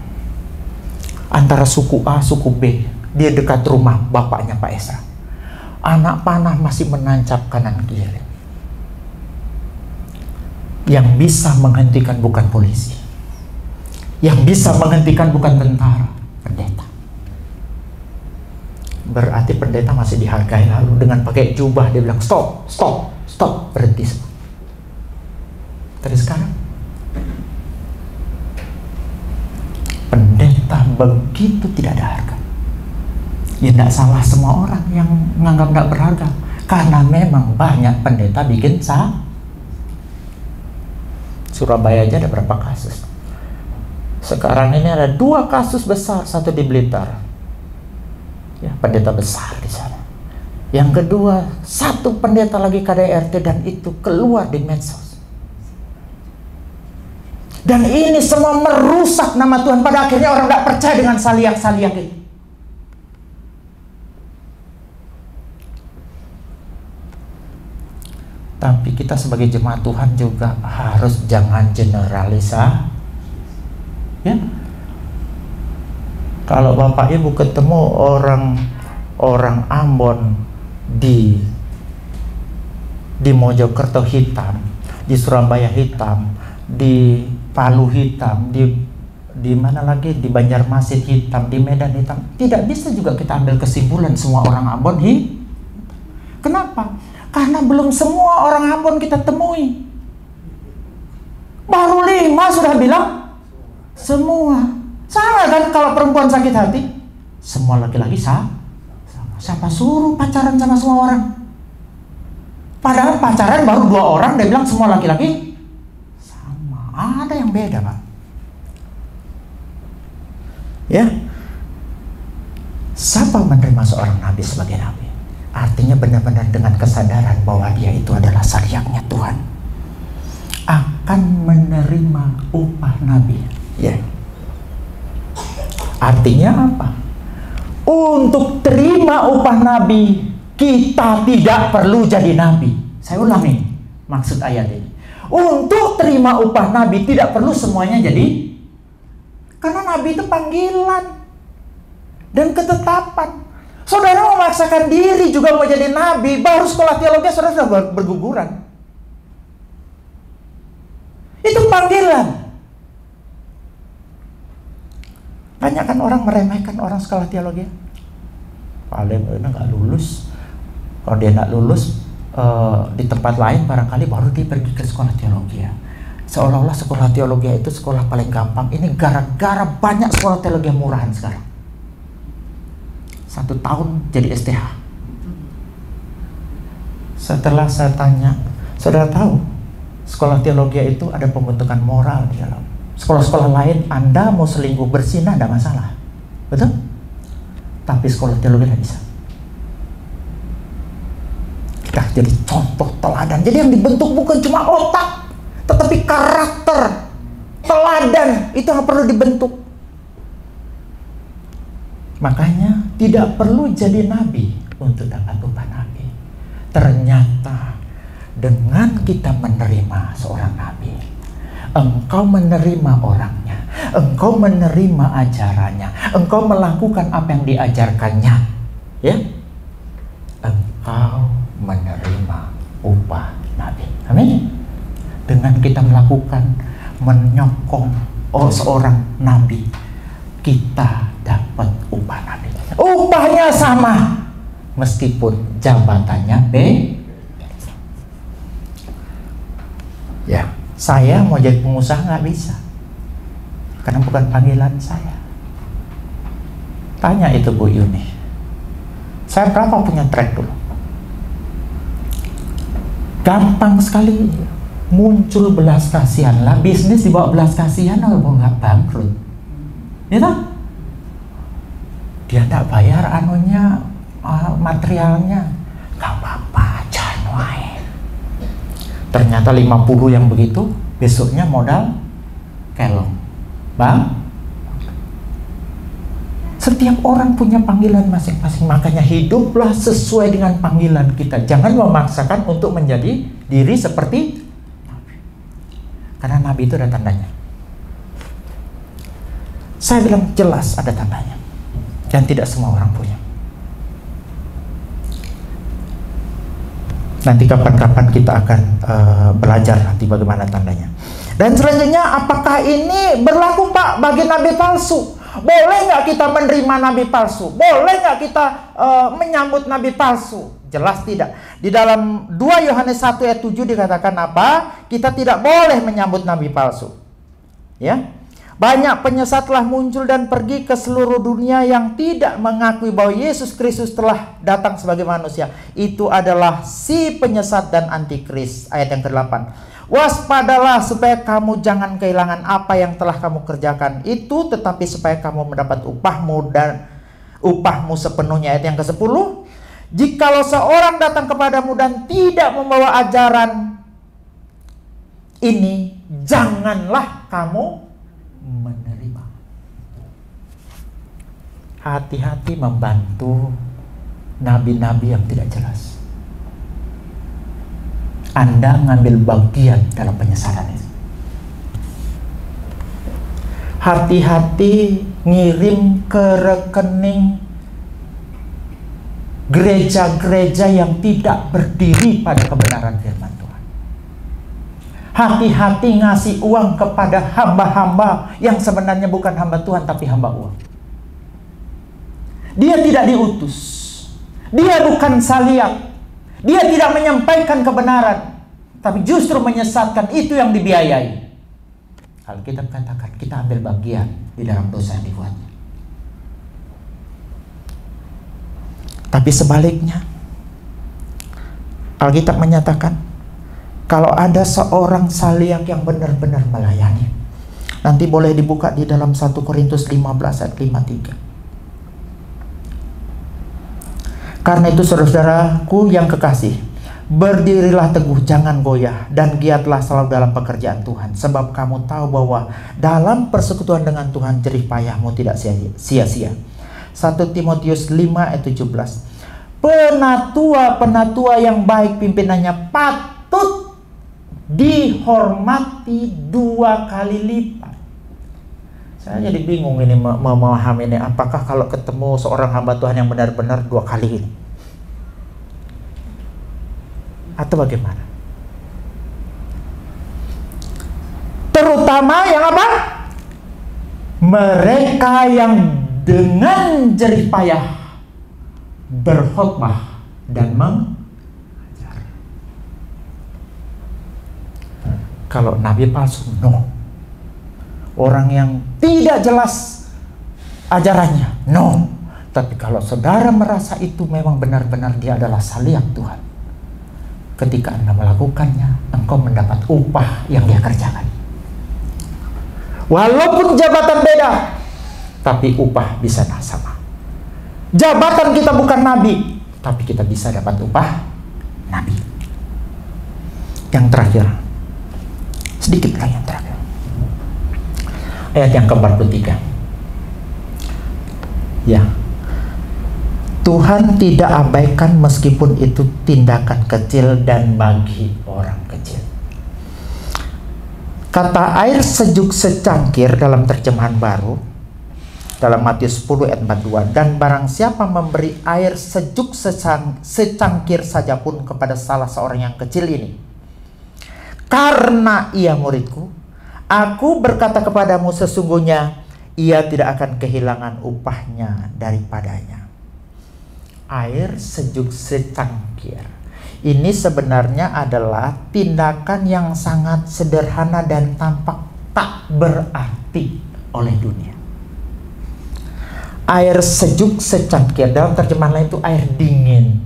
antara suku A, suku B, dia dekat rumah bapaknya Pak Esra. Anak panah masih menancap kanan kiri. Yang bisa menghentikan bukan polisi, yang bisa menghentikan bukan tentara, pendeta. Berarti pendeta masih dihargai. Lalu dengan pakai jubah dia bilang stop, stop, stop, berhenti semua. Tapi sekarang pendeta begitu tidak ada harga. Ya tidak salah semua orang yang menganggap tidak berharga, karena memang banyak pendeta bikin sah. Surabaya aja ada berapa kasus. Sekarang ini ada 2 kasus besar, satu di Blitar, ya, pendeta besar di sana. Yang kedua, satu pendeta lagi KDRT dan itu keluar di medsos. Dan ini semua merusak nama Tuhan. Pada akhirnya orang tidak percaya dengan saliak-saliak itu. Tapi kita sebagai jemaat Tuhan juga harus jangan generalisasi. Ya. Kalau Bapak Ibu ketemu orang Ambon di Mojokerto hitam, di Surabaya hitam, di Palu hitam, di mana lagi, di Banjarmasin hitam, di Medan hitam, tidak bisa juga kita ambil kesimpulan semua orang Ambon hitam. Kenapa? Karena belum semua orang Ambon kita temui. Baru 5 sudah bilang semua. Sama kan kalau perempuan sakit hati? Semua laki-laki sama. Siapa suruh pacaran sama semua orang? Padahal pacaran baru 2 orang, dia bilang semua laki-laki sama. Ada yang beda, Pak. Ya. Siapa menerima seorang nabi sebagai nabi? Artinya benar-benar dengan kesadaran bahwa dia itu adalah saliaknya Tuhan, akan menerima upah nabi. Ya. Artinya apa? Untuk terima upah nabi, kita tidak perlu jadi nabi. Saya ulangi maksud ayat ini. Untuk terima upah nabi tidak perlu semuanya jadi, karena nabi itu panggilan dan ketetapan. Saudara memaksakan diri juga mau jadi nabi, baru sekolah teologi saudara sudah berguguran. Itu panggilan. Banyak kan orang meremehkan orang sekolah teologi. Paling nggak lulus. Kalau dia nggak lulus di tempat lain barangkali baru dia pergi ke sekolah teologi. Seolah-olah sekolah teologi itu sekolah paling gampang. Ini gara-gara banyak sekolah teologi murahan sekarang. 1 tahun jadi STH. Setelah saya tanya, saudara tahu sekolah teologi itu ada pembentukan moral di dalam. Sekolah-sekolah lain Anda mau selingkuh bersinah tidak masalah, betul? Tapi sekolah teologi tidak bisa. Kita jadi contoh teladan. Jadi yang dibentuk bukan cuma otak, tetapi karakter, teladan itu yang perlu dibentuk. Makanya tidak perlu jadi nabi untuk dapat upah nabi. Ternyata dengan kita menerima seorang nabi, engkau menerima orangnya, engkau menerima ajarannya, engkau melakukan apa yang diajarkannya, ya, engkau menerima upah nabi. Amin. Dengan kita melakukan, menyokong seorang nabi, kita dapat upah nabi. Upahnya sama, meskipun jabatannya beda. Ya, saya mau jadi pengusaha nggak bisa, karena bukan panggilan saya. Tanya itu Bu Yuni, saya berapa punya trek dulu? Gampang sekali muncul belas kasihan lah. Bisnis dibawa belas kasihan, kalau nggak bangkrut, ya toh? Dia tidak bayar anunya, materialnya, nggak apa-apa, jangan. Ternyata 50 yang begitu, besoknya modal kelong, bang. Setiap orang punya panggilan masing-masing, makanya hiduplah sesuai dengan panggilan kita. Jangan memaksakan untuk menjadi diri seperti Nabi. Karena Nabi itu ada tandanya. Saya bilang jelas ada tandanya. Dan tidak semua orang punya. Nanti kapan-kapan kita akan belajar nanti bagaimana tandanya. Dan selanjutnya, apakah ini berlaku Pak bagi nabi palsu? Boleh nggak kita menerima nabi palsu? Boleh nggak kita menyambut nabi palsu? Jelas tidak. Di dalam 2 Yohanes 1 ayat 7 dikatakan apa? Kita tidak boleh menyambut nabi palsu. Ya. Banyak penyesat telah muncul dan pergi ke seluruh dunia yang tidak mengakui bahwa Yesus Kristus telah datang sebagai manusia. Itu adalah si penyesat dan antikris. Ayat yang ke-8. Waspadalah supaya kamu jangan kehilangan apa yang telah kamu kerjakan itu, tetapi supaya kamu mendapat upahmu dan upahmu sepenuhnya. Ayat yang ke-10. Jikalau seorang datang kepadamu dan tidak membawa ajaran ini, janganlah kamu menerima. Hati-hati membantu nabi-nabi yang tidak jelas. Anda ngambil bagian dalam penyesalan itu. Hati-hati ngirim ke rekening gereja-gereja yang tidak berdiri pada kebenaran firman Tuhan. Hati-hati ngasih uang kepada hamba-hamba yang sebenarnya bukan hamba Tuhan tapi hamba uang. Dia tidak diutus. Dia bukan saliak. Dia tidak menyampaikan kebenaran, tapi justru menyesatkan. Itu yang dibiayai. Alkitab katakan kita ambil bagian di dalam dosa yang dibuatnya. Tapi sebaliknya, Alkitab menyatakan kalau ada seorang saliak yang benar-benar melayani, nanti boleh dibuka di dalam 1 Korintus 15 ayat 53. Karena itu saudara-saudaraku yang kekasih, berdirilah teguh, jangan goyah, dan giatlah selalu dalam pekerjaan Tuhan. Sebab kamu tahu bahwa dalam persekutuan dengan Tuhan jerih payahmu tidak sia-sia. 1 Timotius 5 ayat 17. Penatua yang baik pimpinannya patut dihormati 2 kali lipat. Saya jadi bingung ini memahami ini. Apakah kalau ketemu seorang hamba Tuhan yang benar-benar 2 kali ini? Atau bagaimana? Terutama yang apa? Mereka yang dengan jerih payah berkhotbah dan mengajar. Kalau nabi palsu, no. Orang yang tidak jelas ajarannya, no. Tapi kalau saudara merasa itu memang benar-benar dia adalah saliak Tuhan, ketika Anda melakukannya, engkau mendapat upah yang dia kerjakan. Walaupun jabatan beda, tapi upah bisa sama. Jabatan kita bukan nabi, tapi kita bisa dapat upah nabi. Yang terakhir, sedikit lagi yang terakhir. Ayat yang ke-43. Ya. Tuhan tidak abaikan meskipun itu tindakan kecil dan bagi orang kecil. Kata air sejuk secangkir dalam terjemahan baru, dalam Matius 10 ayat 42, dan barang siapa memberi air sejuk secangkir saja pun kepada salah seorang yang kecil ini, karena ia muridku, aku berkata kepadamu sesungguhnya ia tidak akan kehilangan upahnya daripadanya. Air sejuk secangkir ini sebenarnya adalah tindakan yang sangat sederhana dan tampak tak berarti oleh dunia. Air sejuk secangkir, dalam terjemahan lain itu air dingin.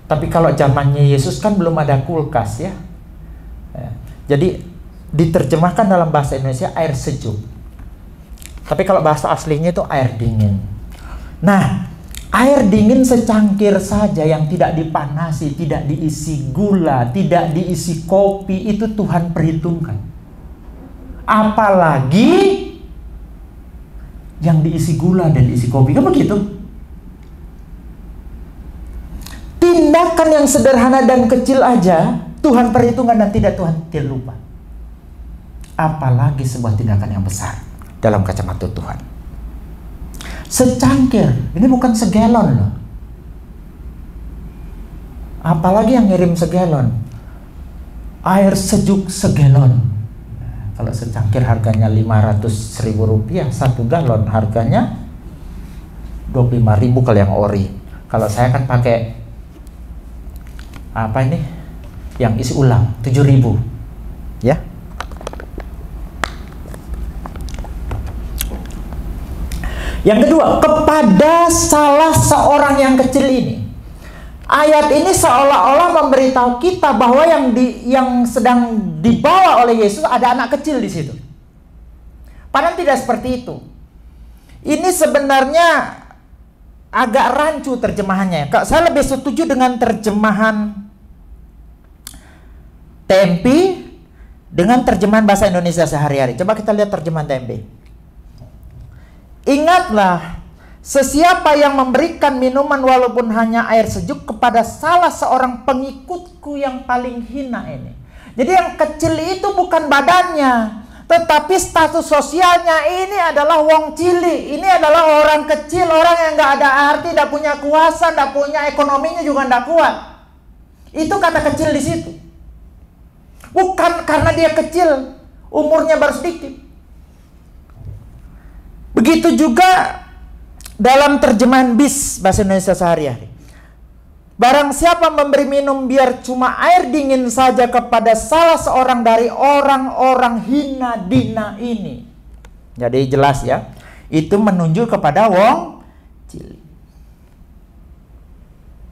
Tapi kalau zamannya Yesus kan belum ada kulkas ya. Jadi diterjemahkan dalam bahasa Indonesia air sejuk. Tapi kalau bahasa aslinya itu air dingin. Nah, air dingin secangkir saja yang tidak dipanasi, tidak diisi gula, tidak diisi kopi, itu Tuhan perhitungkan. Apalagi yang diisi gula dan diisi kopi, kan begitu? Tindakan yang sederhana dan kecil aja Tuhan perhitungkan dan tidak lupa. Apalagi sebuah tindakan yang besar dalam kacamata Tuhan. Secangkir, ini bukan segalon loh. Apalagi yang ngirim segalon. Air sejuk segalon. Kalau secangkir harganya 500.000 rupiah, 1 galon harganya 25.000 kalau yang ori. Kalau saya kan pakai apa ini? Yang isi ulang 7.000. Ya. Yang kedua, kepada salah seorang yang kecil ini. Ayat ini seolah-olah memberitahu kita bahwa yang sedang dibawa oleh Yesus ada anak kecil di situ. Padahal tidak seperti itu. Ini sebenarnya agak rancu terjemahannya. Saya lebih setuju dengan terjemahan TMP dengan terjemahan bahasa Indonesia sehari-hari. Coba kita lihat terjemahan TMP. Ingatlah, sesiapa yang memberikan minuman walaupun hanya air sejuk kepada salah seorang pengikutku yang paling hina ini. Jadi yang kecil itu bukan badannya, tetapi status sosialnya. Ini adalah wong cilik. Ini adalah orang kecil, orang yang gak ada arti, gak punya kuasa, gak punya ekonominya juga gak kuat. Itu kata kecil di situ. Bukan karena dia kecil, umurnya baru sedikit. Begitu juga dalam terjemahan BIS bahasa Indonesia sehari-hari. Barang siapa memberi minum biar cuma air dingin saja kepada salah seorang dari orang-orang hina dina ini. Jadi jelas ya, itu menunjuk kepada wong cilik.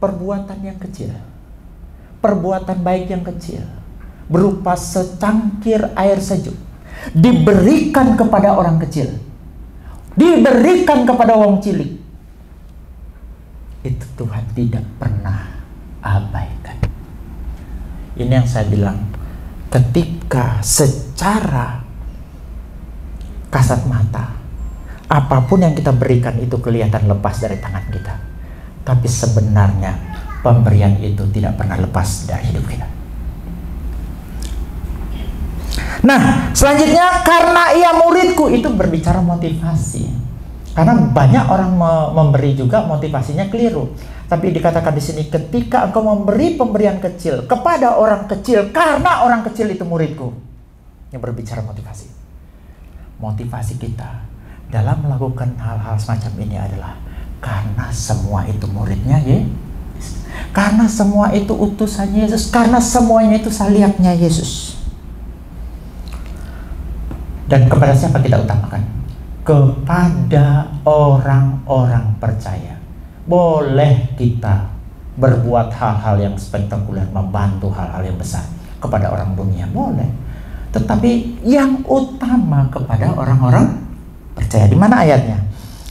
Perbuatan yang kecil, perbuatan baik yang kecil, berupa secangkir air sejuk, diberikan kepada orang kecil, diberikan kepada wong cilik, itu Tuhan tidak pernah abaikan. Ini yang saya bilang, ketika secara kasat mata apapun yang kita berikan itu kelihatan lepas dari tangan kita, tapi sebenarnya pemberian itu tidak pernah lepas dari hidup kita. Nah, selanjutnya, karena ia muridku, itu berbicara motivasi. Karena banyak orang memberi juga motivasinya keliru. Tapi dikatakan di sini, ketika engkau memberi pemberian kecil kepada orang kecil, karena orang kecil itu muridku. Yang berbicara motivasi. Motivasi kita dalam melakukan hal-hal semacam ini adalah karena semua itu muridnya Yesus. Karena semua itu utusannya Yesus. Karena semuanya itu saliaknya Yesus. Dan kepada siapa kita utamakan? Kepada orang-orang percaya. Boleh kita berbuat hal-hal yang spektakuler, membantu hal-hal yang besar kepada orang dunia, boleh. Tetapi yang utama kepada orang-orang percaya. Di mana ayatnya?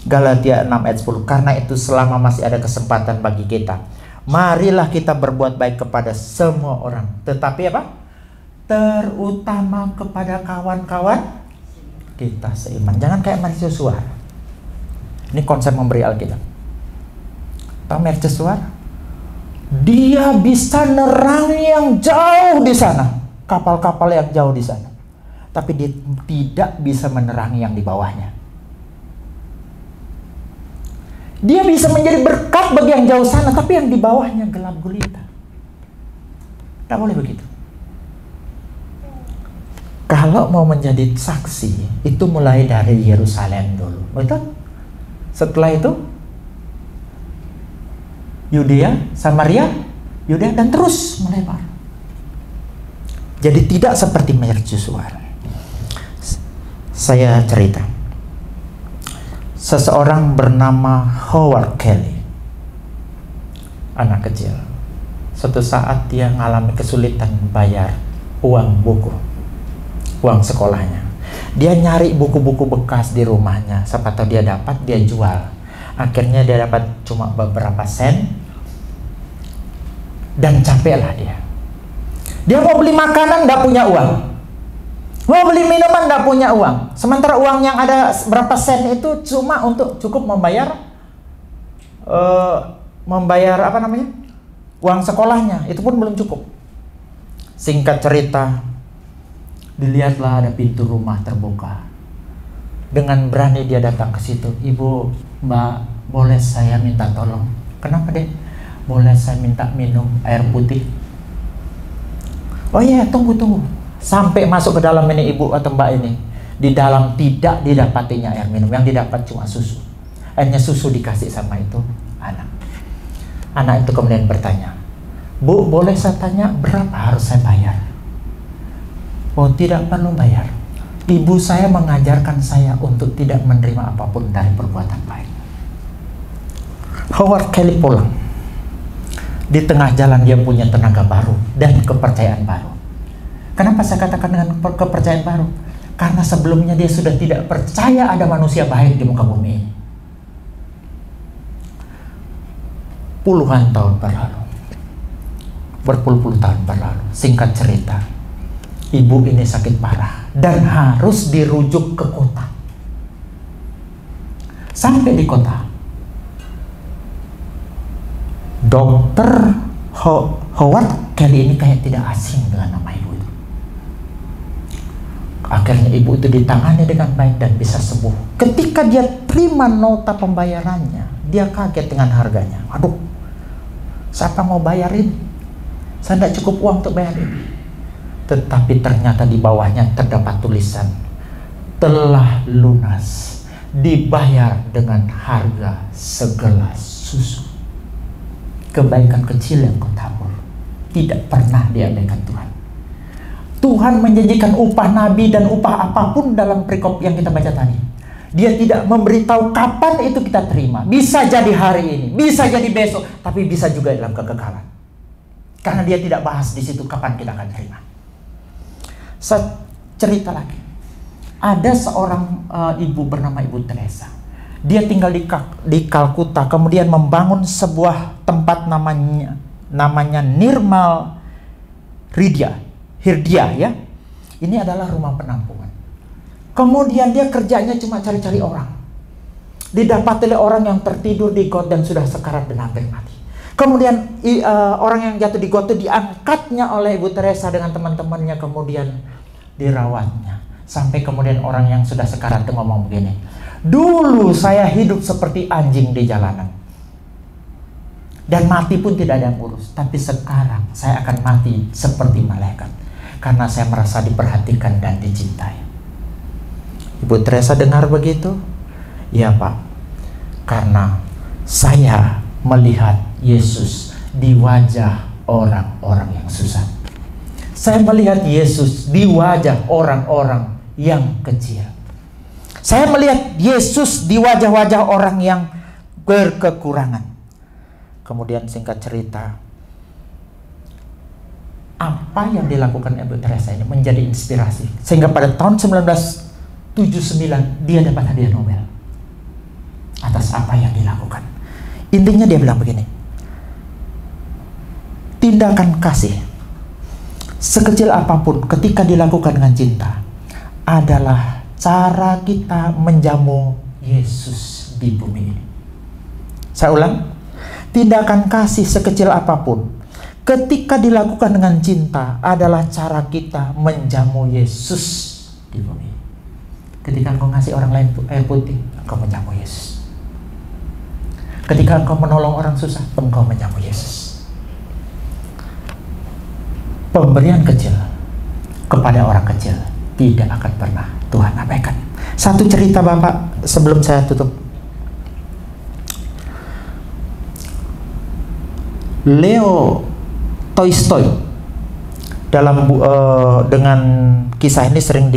Galatia 6 ayat 10. Karena itu selama masih ada kesempatan bagi kita, marilah kita berbuat baik kepada semua orang. Tetapi apa? Terutama kepada kawan-kawan kita seiman. Jangan kayak mercusuar. Ini konsep memberi Alkitab. Tahu mercusuar? Dia bisa nerangi yang jauh di sana, kapal-kapal yang jauh di sana, tapi dia tidak bisa menerangi yang di bawahnya. Dia bisa menjadi berkat bagi yang jauh sana, tapi yang di bawahnya gelap gulita. Tidak boleh begitu. Kalau mau menjadi saksi, itu mulai dari Yerusalem dulu, betul? Setelah itu Yudea, Samaria, Yudea, dan terus melebar. Jadi tidak seperti mercusuar. Saya cerita, seseorang bernama Howard Kelly, anak kecil. Suatu saat dia mengalami kesulitan bayar uang buku, uang sekolahnya. Dia nyari buku-buku bekas di rumahnya. Siapa tahu dia dapat, dia jual. Akhirnya dia dapat cuma beberapa sen. Dan capeklah dia. Dia mau beli makanan, nggak punya uang. Mau beli minuman nggak punya uang. Sementara uang yang ada berapa sen itu cuma untuk cukup membayar apa namanya? Uang sekolahnya, itu pun belum cukup. Singkat cerita, dilihatlah ada pintu rumah terbuka. Dengan berani dia datang ke situ. Ibu, Mbak, boleh saya minta tolong? Kenapa, Dek? Boleh saya minta minum air putih? Oh iya, tunggu. Sampai masuk ke dalam ini ibu atau mbak ini, di dalam tidak didapatinya air minum, yang didapat cuma susu. Akhirnya susu dikasih sama itu anak. Anak itu kemudian bertanya, Bu, boleh saya tanya berapa harus saya bayar? Oh, tidak perlu bayar. Ibu saya mengajarkan saya untuk tidak menerima apapun dari perbuatan baik. Howard Kelly pulang. Di tengah jalan dia punya tenaga baru dan kepercayaan baru. Kenapa saya katakan dengan kepercayaan baru? Karena sebelumnya dia sudah tidak percaya ada manusia baik di muka bumi ini. Puluhan tahun berlalu, berpuluh-puluh tahun berlalu. Singkat cerita, ibu ini sakit parah dan harus dirujuk ke kota. Sampai di kota, dokter Howard Kelly ini kayak tidak asing dengan nama ibu itu. Akhirnya ibu itu ditangani dengan baik dan bisa sembuh. Ketika dia terima nota pembayarannya, dia kaget dengan harganya. Aduh, siapa mau bayarin? Saya tidak cukup uang untuk bayar ini. Tetapi ternyata di bawahnya terdapat tulisan, telah lunas, dibayar dengan harga segelas susu. Kebaikan kecil yang kau tabur tidak pernah diabaikan Tuhan. Tuhan menjanjikan upah nabi dan upah apapun dalam perikop yang kita baca tadi. Dia tidak memberitahu kapan itu kita terima. Bisa jadi hari ini, bisa jadi besok, tapi bisa juga dalam kekekalan. Karena dia tidak bahas di situ kapan kita akan terima. Saya cerita lagi. Ada seorang ibu bernama Ibu Teresa. Dia tinggal di Kalkuta, kemudian membangun sebuah tempat namanya Nirmal Hirdia ya. Ini adalah rumah penampungan. Kemudian dia kerjanya cuma cari-cari orang. Didapati oleh orang yang tertidur di got dan sudah sekarat dan hampir mati. Kemudian orang yang jatuh di got itu diangkatnya oleh Ibu Teresa dengan teman-temannya, kemudian dirawatnya. Sampai kemudian orang yang sudah sekarat itu ngomong begini, dulu saya hidup seperti anjing di jalanan dan mati pun tidak ada yang urus, tapi sekarang saya akan mati seperti malaikat karena saya merasa diperhatikan dan dicintai. Ibu Teresa dengar begitu? Ya Pak, karena saya melihat Yesus di wajah orang-orang yang susah. Saya melihat Yesus di wajah orang-orang yang kecil. Saya melihat Yesus di wajah-wajah orang yang berkekurangan. Kemudian singkat cerita, apa yang dilakukan Ibu Teresa ini menjadi inspirasi. Sehingga pada tahun 1979 dia dapat hadiah Nobel atas apa yang dilakukan. Intinya dia bilang begini, tindakan kasih sekecil apapun ketika dilakukan dengan cinta adalah cara kita menjamu Yesus di bumi ini. Saya ulang, tindakan kasih sekecil apapun ketika dilakukan dengan cinta adalah cara kita menjamu Yesus di bumi. Ketika engkau ngasih orang lain air putih, engkau menjamu Yesus. Ketika engkau menolong orang susah, engkau menjamu Yesus. Pemberian kecil kepada orang kecil tidak akan pernah Tuhan abaikan. Satu cerita Bapak sebelum saya tutup. Leo Tolstoy dalam dengan kisah ini sering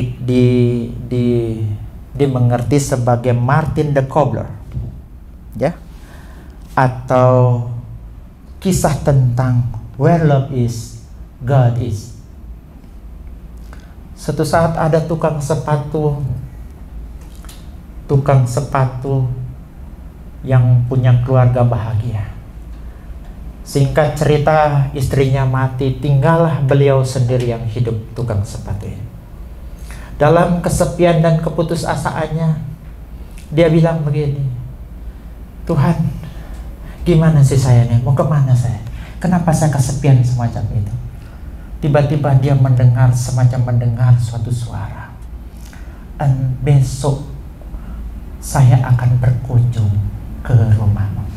dimengerti sebagai Martin the Cobbler, ya, atau kisah tentang where love is, God is. Suatu saat ada tukang sepatu yang punya keluarga bahagia. Singkat cerita, istrinya mati, tinggallah beliau sendiri yang hidup, tukang sepatu ini. Dalam kesepian dan keputusasaannya, dia bilang begini, Tuhan, gimana sih saya nih? Mau kemana saya? Kenapa saya kesepian semacam itu? Tiba-tiba dia mendengar suatu suara. Dan besok saya akan berkunjung ke rumahmu.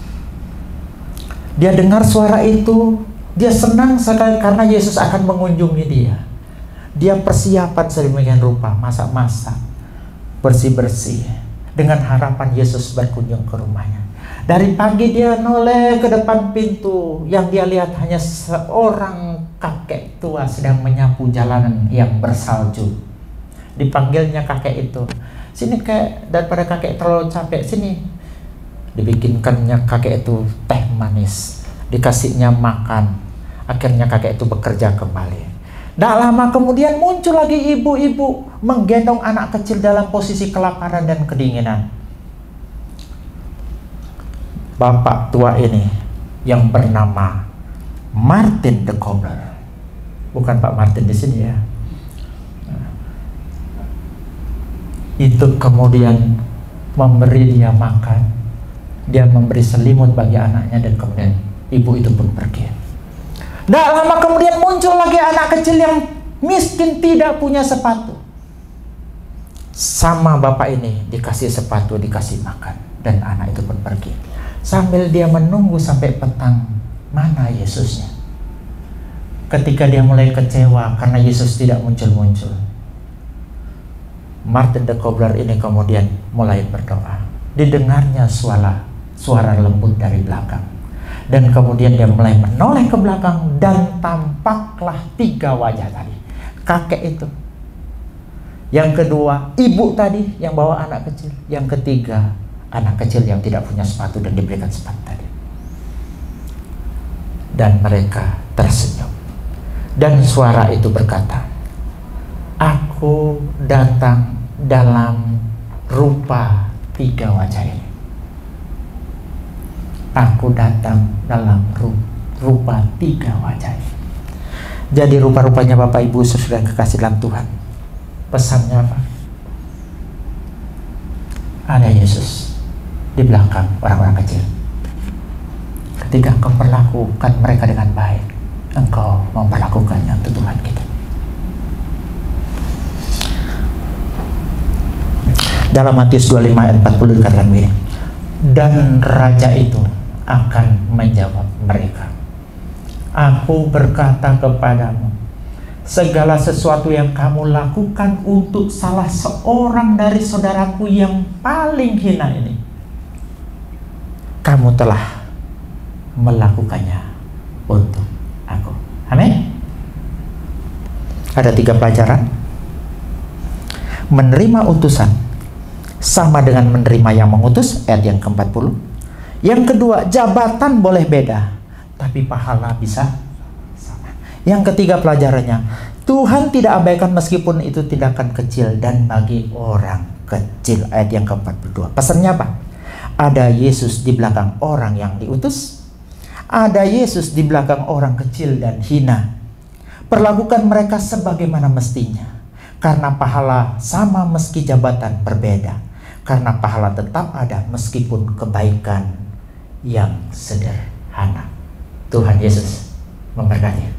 Dia dengar suara itu, dia senang sekali karena Yesus akan mengunjungi dia. Dia persiapan sedemikian rupa, masak-masak, bersih-bersih, dengan harapan Yesus berkunjung ke rumahnya. Dari pagi dia noleh ke depan pintu, yang dia lihat hanya seorang kakek tua sedang menyapu jalanan yang bersalju. Dipanggilnya kakek itu, sini kek, daripada kakek terlalu capek, sini. Dibikinkannya kakek itu teh manis, dikasihnya makan. Akhirnya kakek itu bekerja kembali. Tak lama kemudian muncul lagi ibu-ibu menggendong anak kecil dalam posisi kelaparan dan kedinginan. Bapak tua ini yang bernama Martin de Cobbler, bukan Pak Martin di sini ya. Itu kemudian memberi dia makan. Dia memberi selimut bagi anaknya dan kemudian ibu itu pun pergi. Tidak lama kemudian muncul lagi anak kecil yang miskin, tidak punya sepatu. Sama bapak ini dikasih sepatu, dikasih makan, dan anak itu pun pergi. Sambil dia menunggu sampai petang, mana Yesusnya? Ketika dia mulai kecewa karena Yesus tidak muncul-muncul, Martin de Cobbler ini kemudian mulai berdoa. Didengarnya suara lembut dari belakang, dan kemudian dia mulai menoleh ke belakang, dan tampaklah 3 wajah tadi. Kakek itu, yang kedua ibu tadi yang bawa anak kecil, yang ketiga anak kecil yang tidak punya sepatu dan diberikan sepatu tadi. Dan mereka tersenyum, dan suara itu berkata, aku datang dalam rupa 3 wajah ini. Aku datang dalam rupa 3 wajah ini. Jadi rupa-rupanya Bapak Ibu saudara kekasih dalam Tuhan, pesannya apa? Ada Yesus di belakang orang-orang kecil. Ketika engkau perlakukan mereka dengan baik, engkau memperlakukannya untuk Tuhan kita. Dalam Matius 25 ayat 40 dikatakan begini, dan raja itu akan menjawab mereka, aku berkata kepadamu, segala sesuatu yang kamu lakukan untuk salah seorang dari saudaraku yang paling hina ini, kamu telah melakukannya untuk aku. Amin. Ada 3 pelajaran. Menerima utusan sama dengan menerima yang mengutus, ayat yang ke-40. Yang kedua, jabatan boleh beda, tapi pahala bisa sama. Yang ketiga pelajarannya, Tuhan tidak abaikan meskipun itu tindakan kecil dan bagi orang kecil, ayat yang ke-42. Pesannya apa? Ada Yesus di belakang orang yang diutus, ada Yesus di belakang orang kecil dan hina. Perlakukan mereka sebagaimana mestinya, karena pahala sama meski jabatan berbeda, karena pahala tetap ada meskipun kebaikan yang sederhana. Tuhan Yesus memberkati.